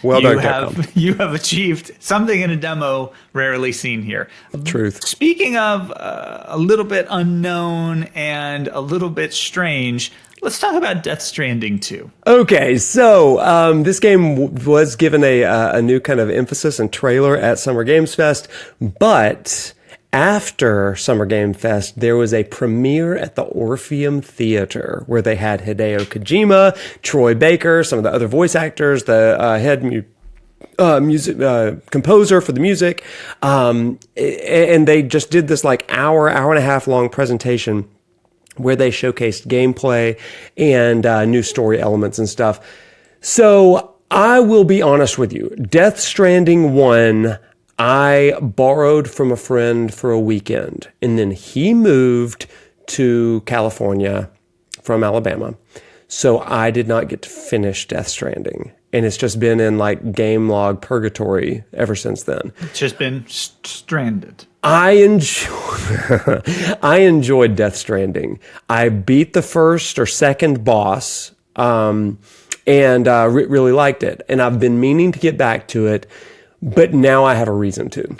Well done, Capcom. You have achieved something in a demo rarely seen here. Truth. Speaking of a little bit unknown and a little bit strange, let's talk about Death Stranding 2. Okay, so this game was given a new kind of emphasis and trailer at Summer Games Fest, but after Summer Game Fest, there was a premiere at the Orpheum Theater where they had Hideo Kojima, Troy Baker, some of the other voice actors, the head music composer for the music, and they just did this like hour and a half long presentation where they showcased gameplay and new story elements and stuff. So I will be honest with you. Death Stranding 1, I borrowed from a friend for a weekend, and then he moved to California from Alabama. So I did not get to finish Death Stranding. And it's just been in like game log purgatory ever since then. It's just been stranded. I enjoyed Death Stranding. I beat the first or second boss, and really liked it. And I've been meaning to get back to it, but now I have a reason to.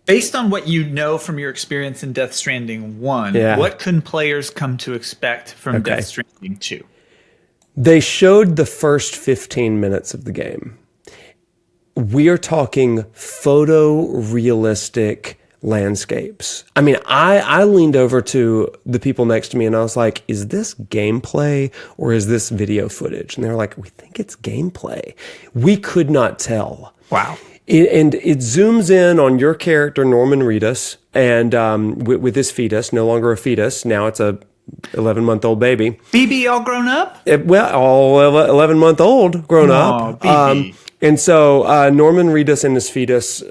Based on what you know from your experience in Death Stranding 1, what can players come to expect from Death Stranding 2? They showed the first 15 minutes of the game. We are talking photorealistic landscapes. I mean, I leaned over to the people next to me and I was like, is this gameplay or is this video footage? And they were like, we think it's gameplay. We could not tell. Wow. And it zooms in on your character, Norman Reedus, and with his fetus, no longer a fetus. Now it's a 11-month-old baby. BB all grown up? All 11-month-old grown up. BB. And so Norman Reedus and his fetus,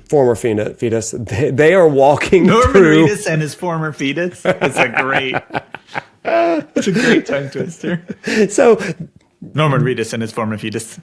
former fetus, they are walking Norman through... Reedus and his former fetus? It's a great tongue twister. So Norman Reedus and his former fetus.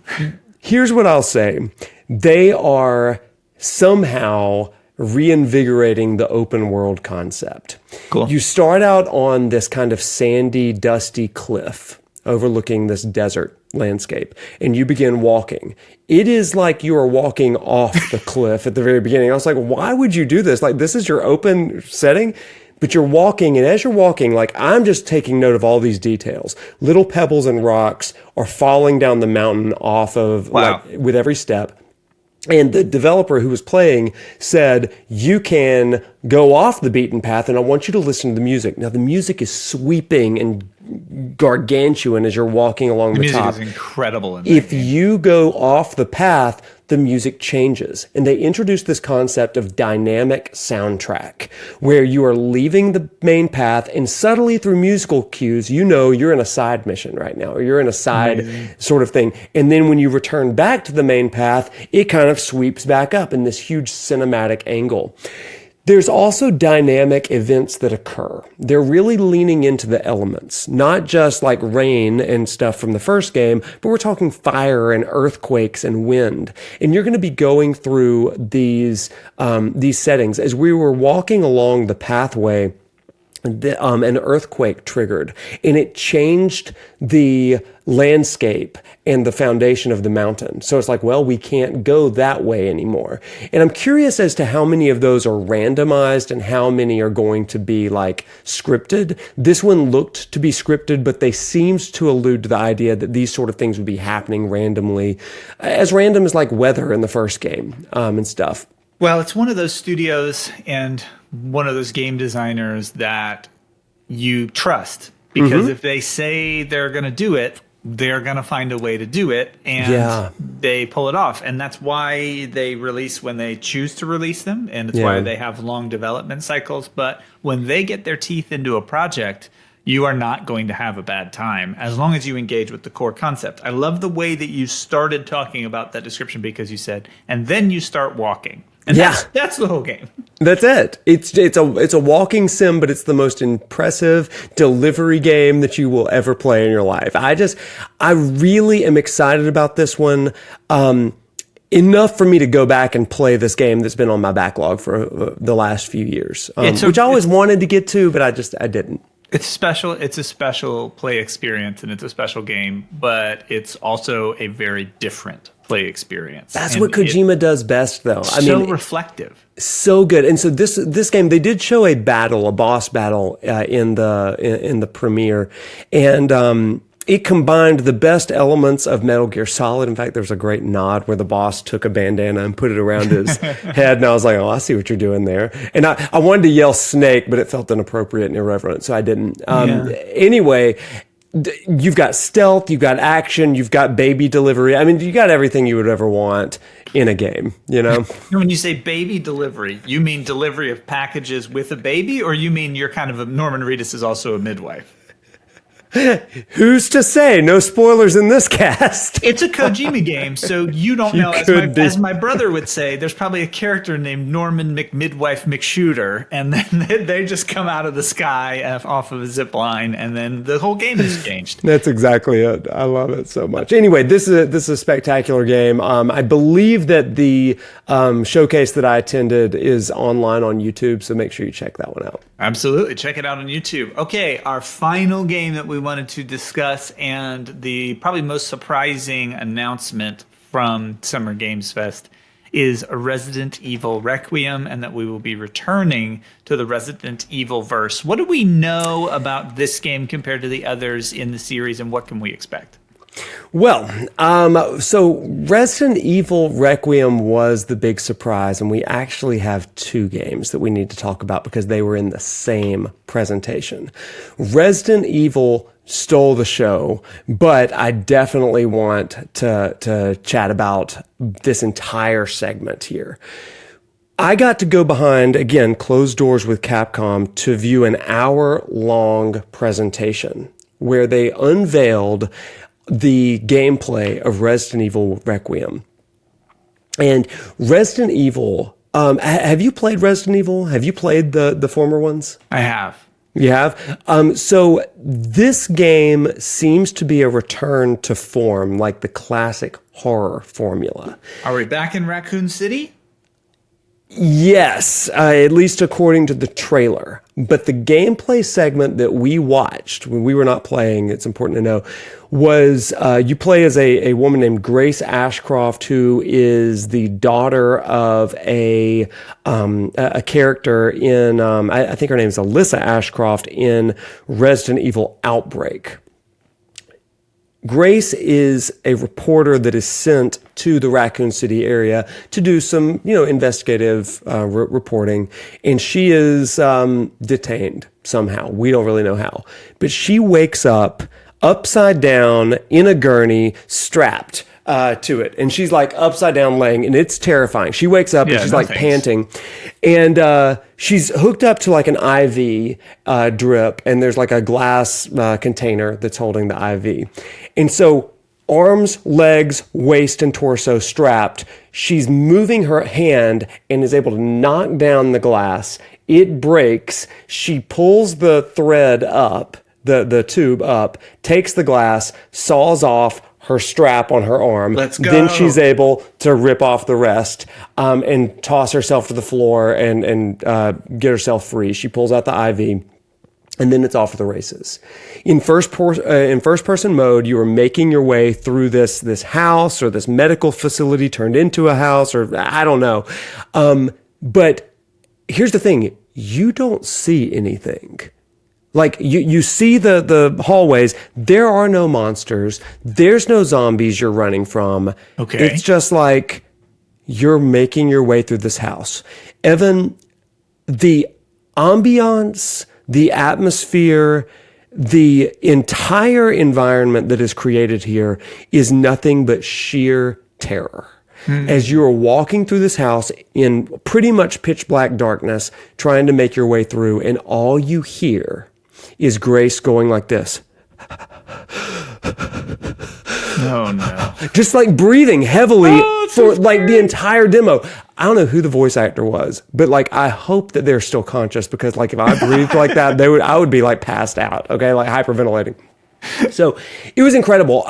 Here's what I'll say. They are somehow reinvigorating the open world concept. Cool. You start out on this kind of sandy, dusty cliff overlooking this desert landscape, and you begin walking. It is like you are walking off the cliff at the very beginning. I was like, why would you do this? Like, this is your open setting, but you're walking, and as you're walking, like, I'm just taking note of all these details. Little pebbles and rocks are falling down the mountain off of, like, with every step. And the developer who was playing said, you can go off the beaten path, and I want you to listen to the music. Now, the music is sweeping and gargantuan as you're walking along the top. The music is incredible. If you go off the path, the music changes. And they introduced this concept of dynamic soundtrack, where you are leaving the main path, and subtly through musical cues, you know you're in a side mission right now, or you're in a side sort of thing. And then when you return back to the main path, it kind of sweeps back up in this huge cinematic angle. There's also dynamic events that occur. They're really leaning into the elements, not just like rain and stuff from the first game, but we're talking fire and earthquakes and wind. And you're going to be going through these settings. As we were walking along the pathway, an earthquake triggered, and it changed the landscape and the foundation of the mountain. So it's like, well, we can't go that way anymore. And I'm curious as to how many of those are randomized and how many are going to be like scripted. This one looked to be scripted, but they seemed to allude to the idea that these sort of things would be happening randomly, as random as like weather in the first game and stuff. Well, it's one of those studios and one of those game designers that you trust, because if they say they're going to do it, they're going to find a way to do it, and they pull it off. And that's why they release when they choose to release them, and it's why they have long development cycles. But when they get their teeth into a project, you are not going to have a bad time as long as you engage with the core concept. I love the way that you started talking about that description, because you said, and then you start walking. And that's the whole game. That's it. It's a walking sim, but it's the most impressive delivery game that you will ever play in your life. I really am excited about this one. Enough for me to go back and play this game that's been on my backlog for the last few years, which I always wanted to get to, but I didn't. It's special. It's a special play experience, and it's a special game, but it's also a very different play experience. That's what Kojima does best, though. Reflective. So good. And so this game, they did show a boss battle in the premiere, and it combined the best elements of Metal Gear Solid. In fact, there's a great nod where the boss took a bandana and put it around his head, and I was like, oh, I see what you're doing there. And I wanted to yell Snake, but it felt inappropriate and irreverent, so I didn't. Anyway, you've got stealth, you've got action, you've got baby delivery. I mean, you got everything you would ever want in a game, you know? When you say baby delivery, you mean delivery of packages with a baby, or you mean you're kind of Norman Reedus is also a midwife? Who's to say? No spoilers in this cast. It's a Kojima game, so you don't know. As my brother would say, there's probably a character named Norman McMidwife McShooter, and then they just come out of the sky off of a zip line, and then the whole game is changed. That's exactly it. I love it so much. Anyway, this is a spectacular game. I believe that the showcase that I attended is online on YouTube, so make sure you check that one out. Absolutely. Check it out on YouTube. Okay, our final game that we wanted to discuss, and the probably most surprising announcement from Summer Games Fest, is Resident Evil Requiem, and that we will be returning to the Resident Evil verse. What do we know about this game compared to the others in the series, and what can we expect? Well, so Resident Evil Requiem was the big surprise, and we actually have two games that we need to talk about because they were in the same presentation. Resident Evil stole the show, but I definitely want to chat about this entire segment here. I got to go behind, again, closed doors with Capcom to view an hour-long presentation where they unveiled the gameplay of Resident Evil Requiem. And Resident Evil, have you played Resident Evil? Have you played the former ones? I have. You have? So this game seems to be a return to form, like the classic horror formula. Are we back in Raccoon City? Yes, at least according to the trailer. But the gameplay segment that we watched when we were not playing, it's important to know, was you play as a woman named Grace Ashcroft, who is the daughter of a character in, I think her name is Alyssa Ashcroft in Resident Evil Outbreak. Grace is a reporter that is sent to the Raccoon City area to do some, investigative reporting, and she is detained somehow. We don't really know how, but she wakes up upside down in a gurney, strapped to it, and she's like upside down laying, and it's terrifying. She wakes up and she's panting, and she's hooked up to like an IV drip, and there's like a glass container that's holding the IV. And so arms, legs, waist, and torso strapped, she's moving her hand and is able to knock down the glass. It breaks. She pulls the thread up, the tube up, takes the glass, saws off her strap on her arm. Let's go. Then she's able to rip off the rest and toss herself to the floor and get herself free. She pulls out the IV, and then it's off to the races. In first person mode, you are making your way through this house or this medical facility turned into a house, or I don't know. But here's the thing: you don't see anything. Like, you see the hallways. There are no monsters. There's no zombies you're running from. Okay. It's just like you're making your way through this house. Evan, the ambiance, the atmosphere, the entire environment that is created here is nothing but sheer terror. As you are walking through this house in pretty much pitch black darkness, trying to make your way through, and all you hear is Grace going like this. Oh no. Just like breathing heavily for like the entire demo. I don't know who the voice actor was, but like I hope that they're still conscious, because like if I breathed like that, I would be like passed out, okay, like hyperventilating. So it was incredible.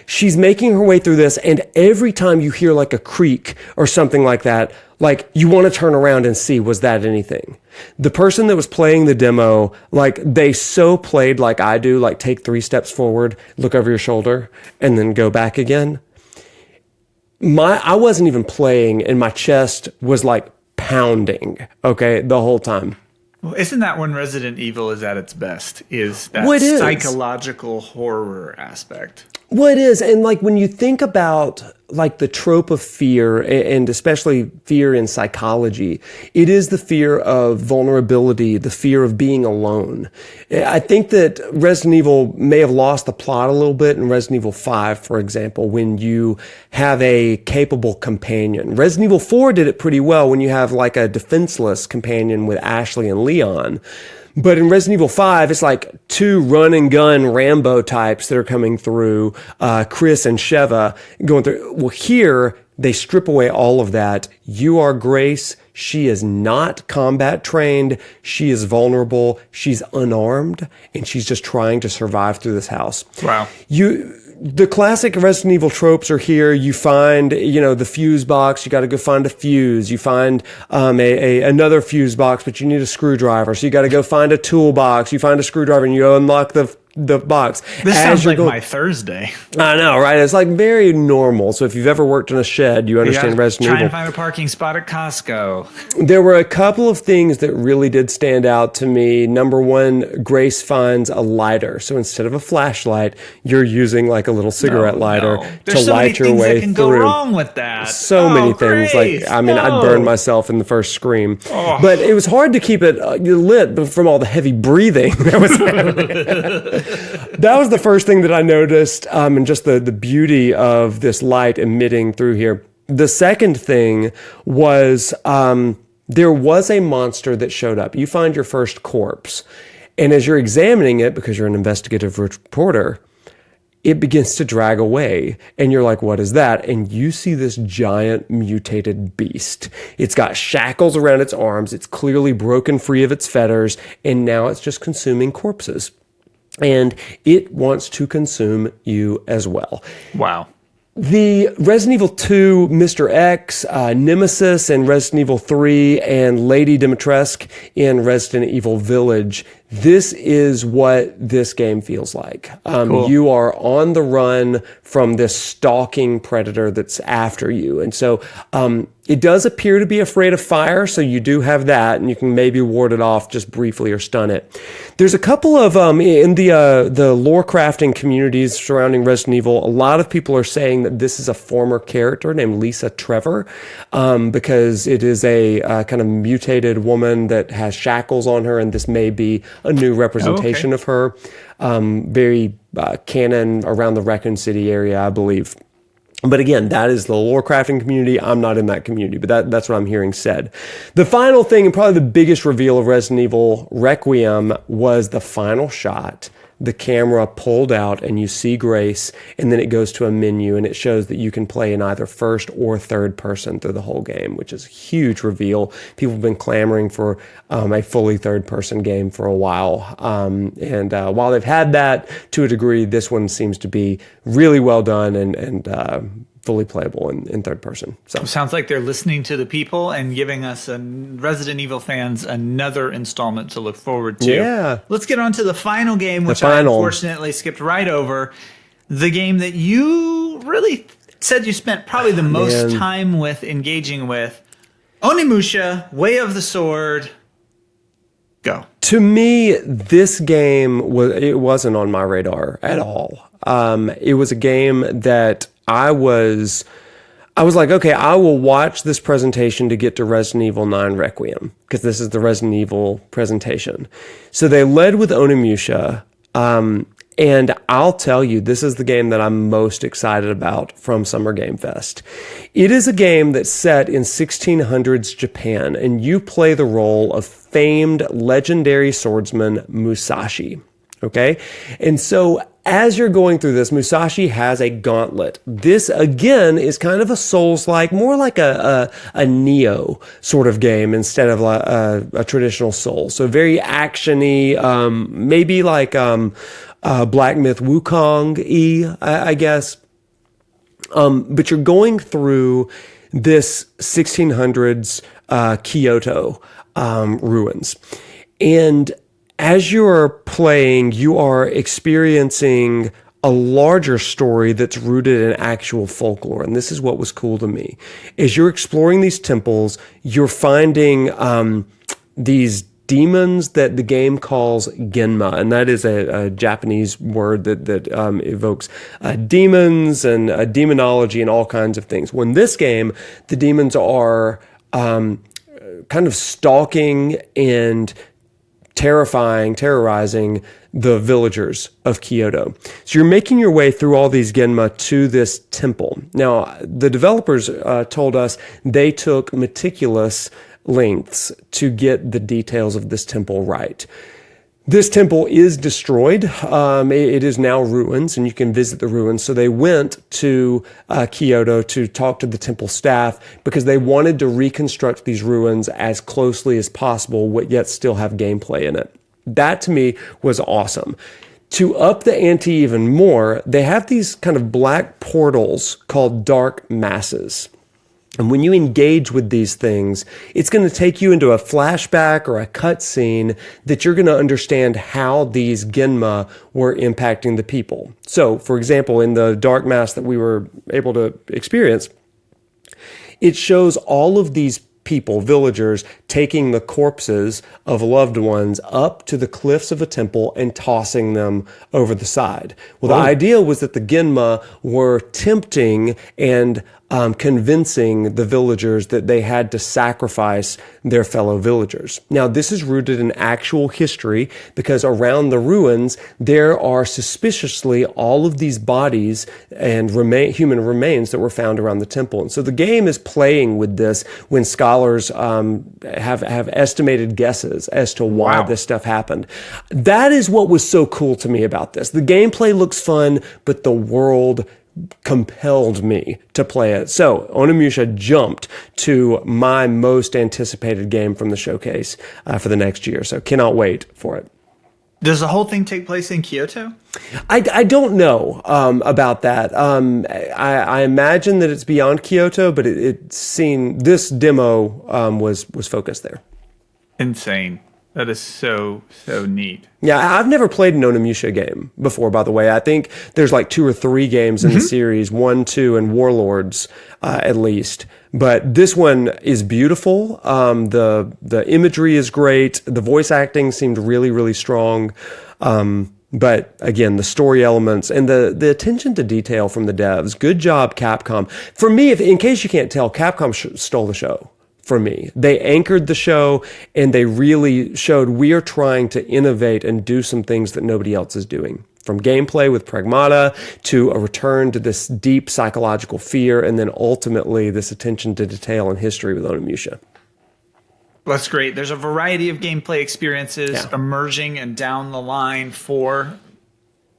She's making her way through this, and every time you hear like a creak or something like that, like you want to turn around and see, was that anything? The person that was playing the demo, like they so played like I do, like take 3 steps forward, look over your shoulder, and then go back again. I wasn't even playing, and my chest was like pounding, okay, the whole time. Well, isn't that when Resident Evil is at its best? Is that psychological horror aspect? Well, it is. And like when you think about like the trope of fear, and especially fear in psychology, it is the fear of vulnerability, the fear of being alone. I think that Resident Evil may have lost the plot a little bit in Resident Evil 5, for example, when you have a capable companion. Resident Evil 4 did it pretty well when you have like a defenseless companion with Ashley and Leon. But in Resident Evil 5, it's like 2 run and gun Rambo types that are coming through, Chris and Sheva going through. Well, here they strip away all of that. You are Grace. She is not combat trained. She is vulnerable. She's unarmed, and she's just trying to survive through this house. Wow. The classic Resident Evil tropes are here. You find, the fuse box. You got to go find a fuse. You find another fuse box, but you need a screwdriver. So you got to go find a toolbox. You find a screwdriver, and you unlock the box. This sounds like my Thursday. I know, right? It's like very normal. So if you've ever worked in a shed, you understand Resident Evil. Try and find a parking spot at Costco. There were a couple of things that really did stand out to me. Number one, Grace finds a lighter. So instead of a flashlight, you're using like a little cigarette lighter to light your way through. There's so many things that can go wrong with that. So many things. Like, I mean, I burned myself in the first Scream. Oh. But it was hard to keep it lit from all the heavy breathing that was happening. That was the first thing that I noticed, and just the beauty of this light emitting through here. The second thing was there was a monster that showed up. You find your first corpse, and as you're examining it, because you're an investigative reporter, it begins to drag away, and you're like, what is that? And you see this giant mutated beast. It's got shackles around its arms. It's clearly broken free of its fetters, and now it's just consuming corpses. And it wants to consume you as well. Wow. The Resident Evil 2, Mr. X, Nemesis in Resident Evil 3, and Lady Dimitrescu in Resident Evil Village. This is what this game feels like. Cool. You are on the run from this stalking predator that's after you. And so it does appear to be afraid of fire, so you do have that, and you can maybe ward it off just briefly or stun it. There's a couple of, in the lore crafting communities surrounding Resident Evil, a lot of people are saying that this is a former character named Lisa Trevor, because it is a kind of mutated woman that has shackles on her, and this may be a new representation of her. Very canon around the Raccoon City area, I believe. But again, that is the lore crafting community. I'm not in that community, but that's what I'm hearing said. The final thing, and probably the biggest reveal of Resident Evil Requiem, was the final shot. The camera pulled out and you see Grace, and then it goes to a menu and it shows that you can play in either first or third person through the whole game, which is a huge reveal. People have been clamoring for a fully third person game for a while. And while they've had that to a degree, this one seems to be really well done and fully playable in third person. So sounds like they're listening to the people and giving us Resident Evil fans another installment to look forward to. Yeah. Let's get on to the final game, which I unfortunately skipped right over. The game that you really said you spent probably the most time with engaging with. Onimusha, Way of the Sword. Go. To me, this game wasn't on my radar at all. It was a game that I was like, okay, I will watch this presentation to get to Resident Evil 9 Requiem, because this is the Resident Evil presentation. So they led with Onimusha, and And I'll tell you, this is the game that I'm most excited about from Summer Game Fest. It is a game that's set in 1600s Japan, and you play the role of famed legendary swordsman Musashi. Okay? And so as you're going through this, Musashi has a gauntlet. This, again, is kind of a Souls-like, more like a Neo sort of game instead of a traditional Souls. So very action-y, maybe like Black Myth Wukong-y, I guess. But you're going through this 1600s Kyoto ruins. And as you're playing, you are experiencing a larger story that's rooted in actual folklore. And this is what was cool to me. As you're exploring these temples, you're finding these demons that the game calls Genma, and that is a Japanese word that evokes demons and demonology and all kinds of things. Well, in this game, the demons are kind of stalking and terrorizing the villagers of Kyoto. So you're making your way through all these Genma to this temple. Now, the developers told us they took meticulous lengths to get the details of this temple right. This temple is destroyed. It is now ruins, and you can visit the ruins. So they went to Kyoto to talk to the temple staff because they wanted to reconstruct these ruins as closely as possible, yet still have gameplay in it. That, to me, was awesome. To up the ante even more, they have these kind of black portals called dark masses. And when you engage with these things, it's going to take you into a flashback or a cutscene that you're going to understand how these Genma were impacting the people. So, for example, in the dark mass that we were able to experience, it shows all of these people, villagers, taking the corpses of loved ones up to the cliffs of a temple and tossing them over the side. Well, the idea was that the Genma were tempting and convincing the villagers that they had to sacrifice their fellow villagers. Now, this is rooted in actual history because around the ruins, there are suspiciously all of these bodies and human remains that were found around the temple. And so the game is playing with this when scholars have estimated guesses as to why this stuff happened. That is what was so cool to me about this. The gameplay looks fun, but the world compelled me to play it. So Onimusha jumped to my most anticipated game from the showcase for the next year. So cannot wait for it. Does the whole thing take place in Kyoto? I don't know about that. I imagine that it's beyond Kyoto, but this demo was focused there. Insane. That is so neat. Yeah, I've never played an Onimusha game before, by the way. I think there's like 2 or 3 games in the series, 1, 2, and Warlords at least. But this one is beautiful. The imagery is great. The voice acting seemed really, really strong. But again, the story elements and the attention to detail from the devs. Good job, Capcom. For me, in case you can't tell, Capcom stole the show. For me, they anchored the show and they really showed we are trying to innovate and do some things that nobody else is doing. From gameplay with Pragmata to a return to this deep psychological fear, and then ultimately this attention to detail and history with Onimusha. That's great. There's a variety of gameplay experiences emerging and down the line for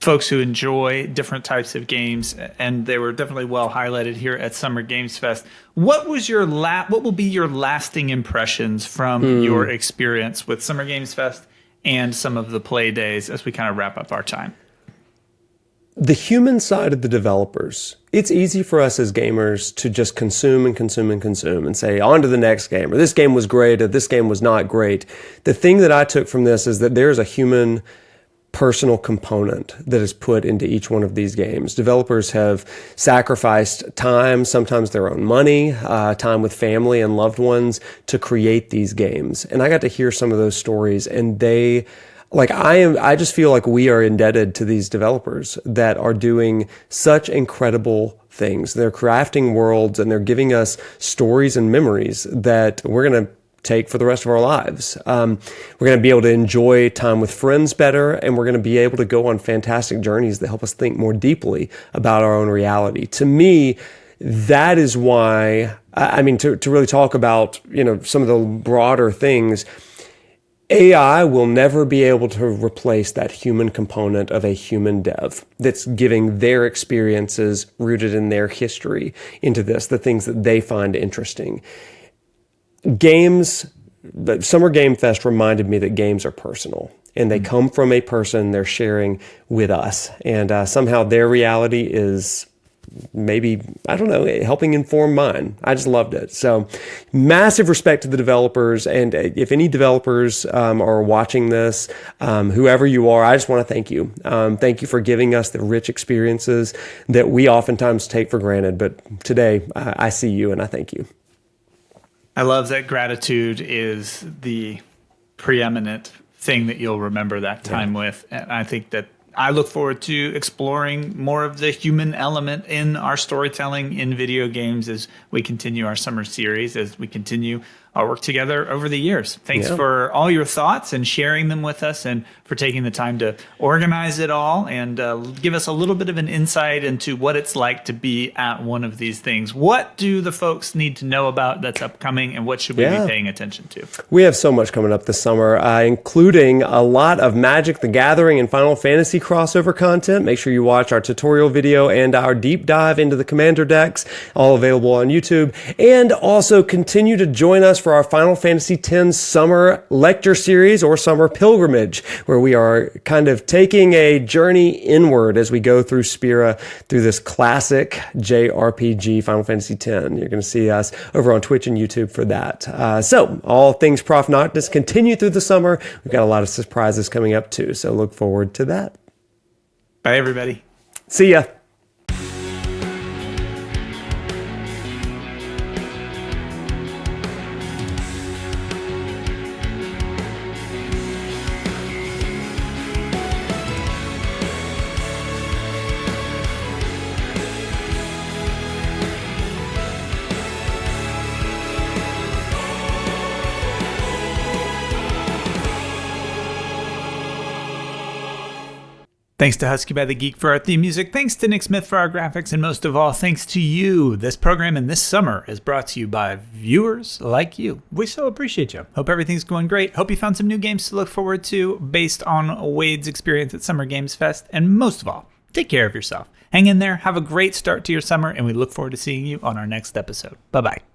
folks who enjoy different types of games, and they were definitely well highlighted here at Summer Games Fest. What will be your lasting impressions from your experience with Summer Games Fest and some of the play days as we kind of wrap up our time? The human side of the developers. It's easy for us as gamers to just consume and say, on to the next game, or this game was great, or this game was not great. The thing that I took from this is that there's a human personal component that is put into each one of these games. Developers have sacrificed time, sometimes their own money, time with family and loved ones to create these games. And I got to hear some of those stories, and I just feel like we are indebted to these developers that are doing such incredible things. They're crafting worlds and they're giving us stories and memories that we're going to take for the rest of our lives. We're going to be able to enjoy time with friends better, and we're going to be able to go on fantastic journeys that help us think more deeply about our own reality. To me, that is why, I mean, to really talk about, some of the broader things, AI will never be able to replace that human component of a human dev that's giving their experiences rooted in their history into this, the things that they find interesting. Summer Game Fest reminded me that games are personal, and they come from a person they're sharing with us. And somehow their reality is maybe, I don't know, helping inform mine. I just loved it. So massive respect to the developers. And if any developers are watching this, whoever you are, I just want to thank you. Thank you for giving us the rich experiences that we oftentimes take for granted. But today I see you and I thank you. I love that gratitude is the preeminent thing that you'll remember that time with. And I think that I look forward to exploring more of the human element in our storytelling in video games as we continue our summer series, as we continue our work together over the years. Thanks for all your thoughts and sharing them with us, and for taking the time to organize it all and give us a little bit of an insight into what it's like to be at one of these things. What do the folks need to know about that's upcoming, and what should we be paying attention to? We have so much coming up this summer, including a lot of Magic the Gathering and Final Fantasy crossover content. Make sure you watch our tutorial video and our deep dive into the Commander decks, all available on YouTube. And also continue to join us for our Final Fantasy X Summer Lecture Series, or Summer Pilgrimage, where we are kind of taking a journey inward as we go through Spira, through this classic JRPG Final Fantasy X. You're going to see us over on Twitch and YouTube for that. So all things ProfNoctis continue through the summer. We've got a lot of surprises coming up too, so look forward to that. Bye, everybody. See ya. Thanks to Husky by the Geek for our theme music. Thanks to Nick Smith for our graphics. And most of all, thanks to you. This program and this summer is brought to you by viewers like you. We so appreciate you. Hope everything's going great. Hope you found some new games to look forward to based on Wade's experience at Summer Games Fest. And most of all, take care of yourself. Hang in there. Have a great start to your summer. And we look forward to seeing you on our next episode. Bye-bye.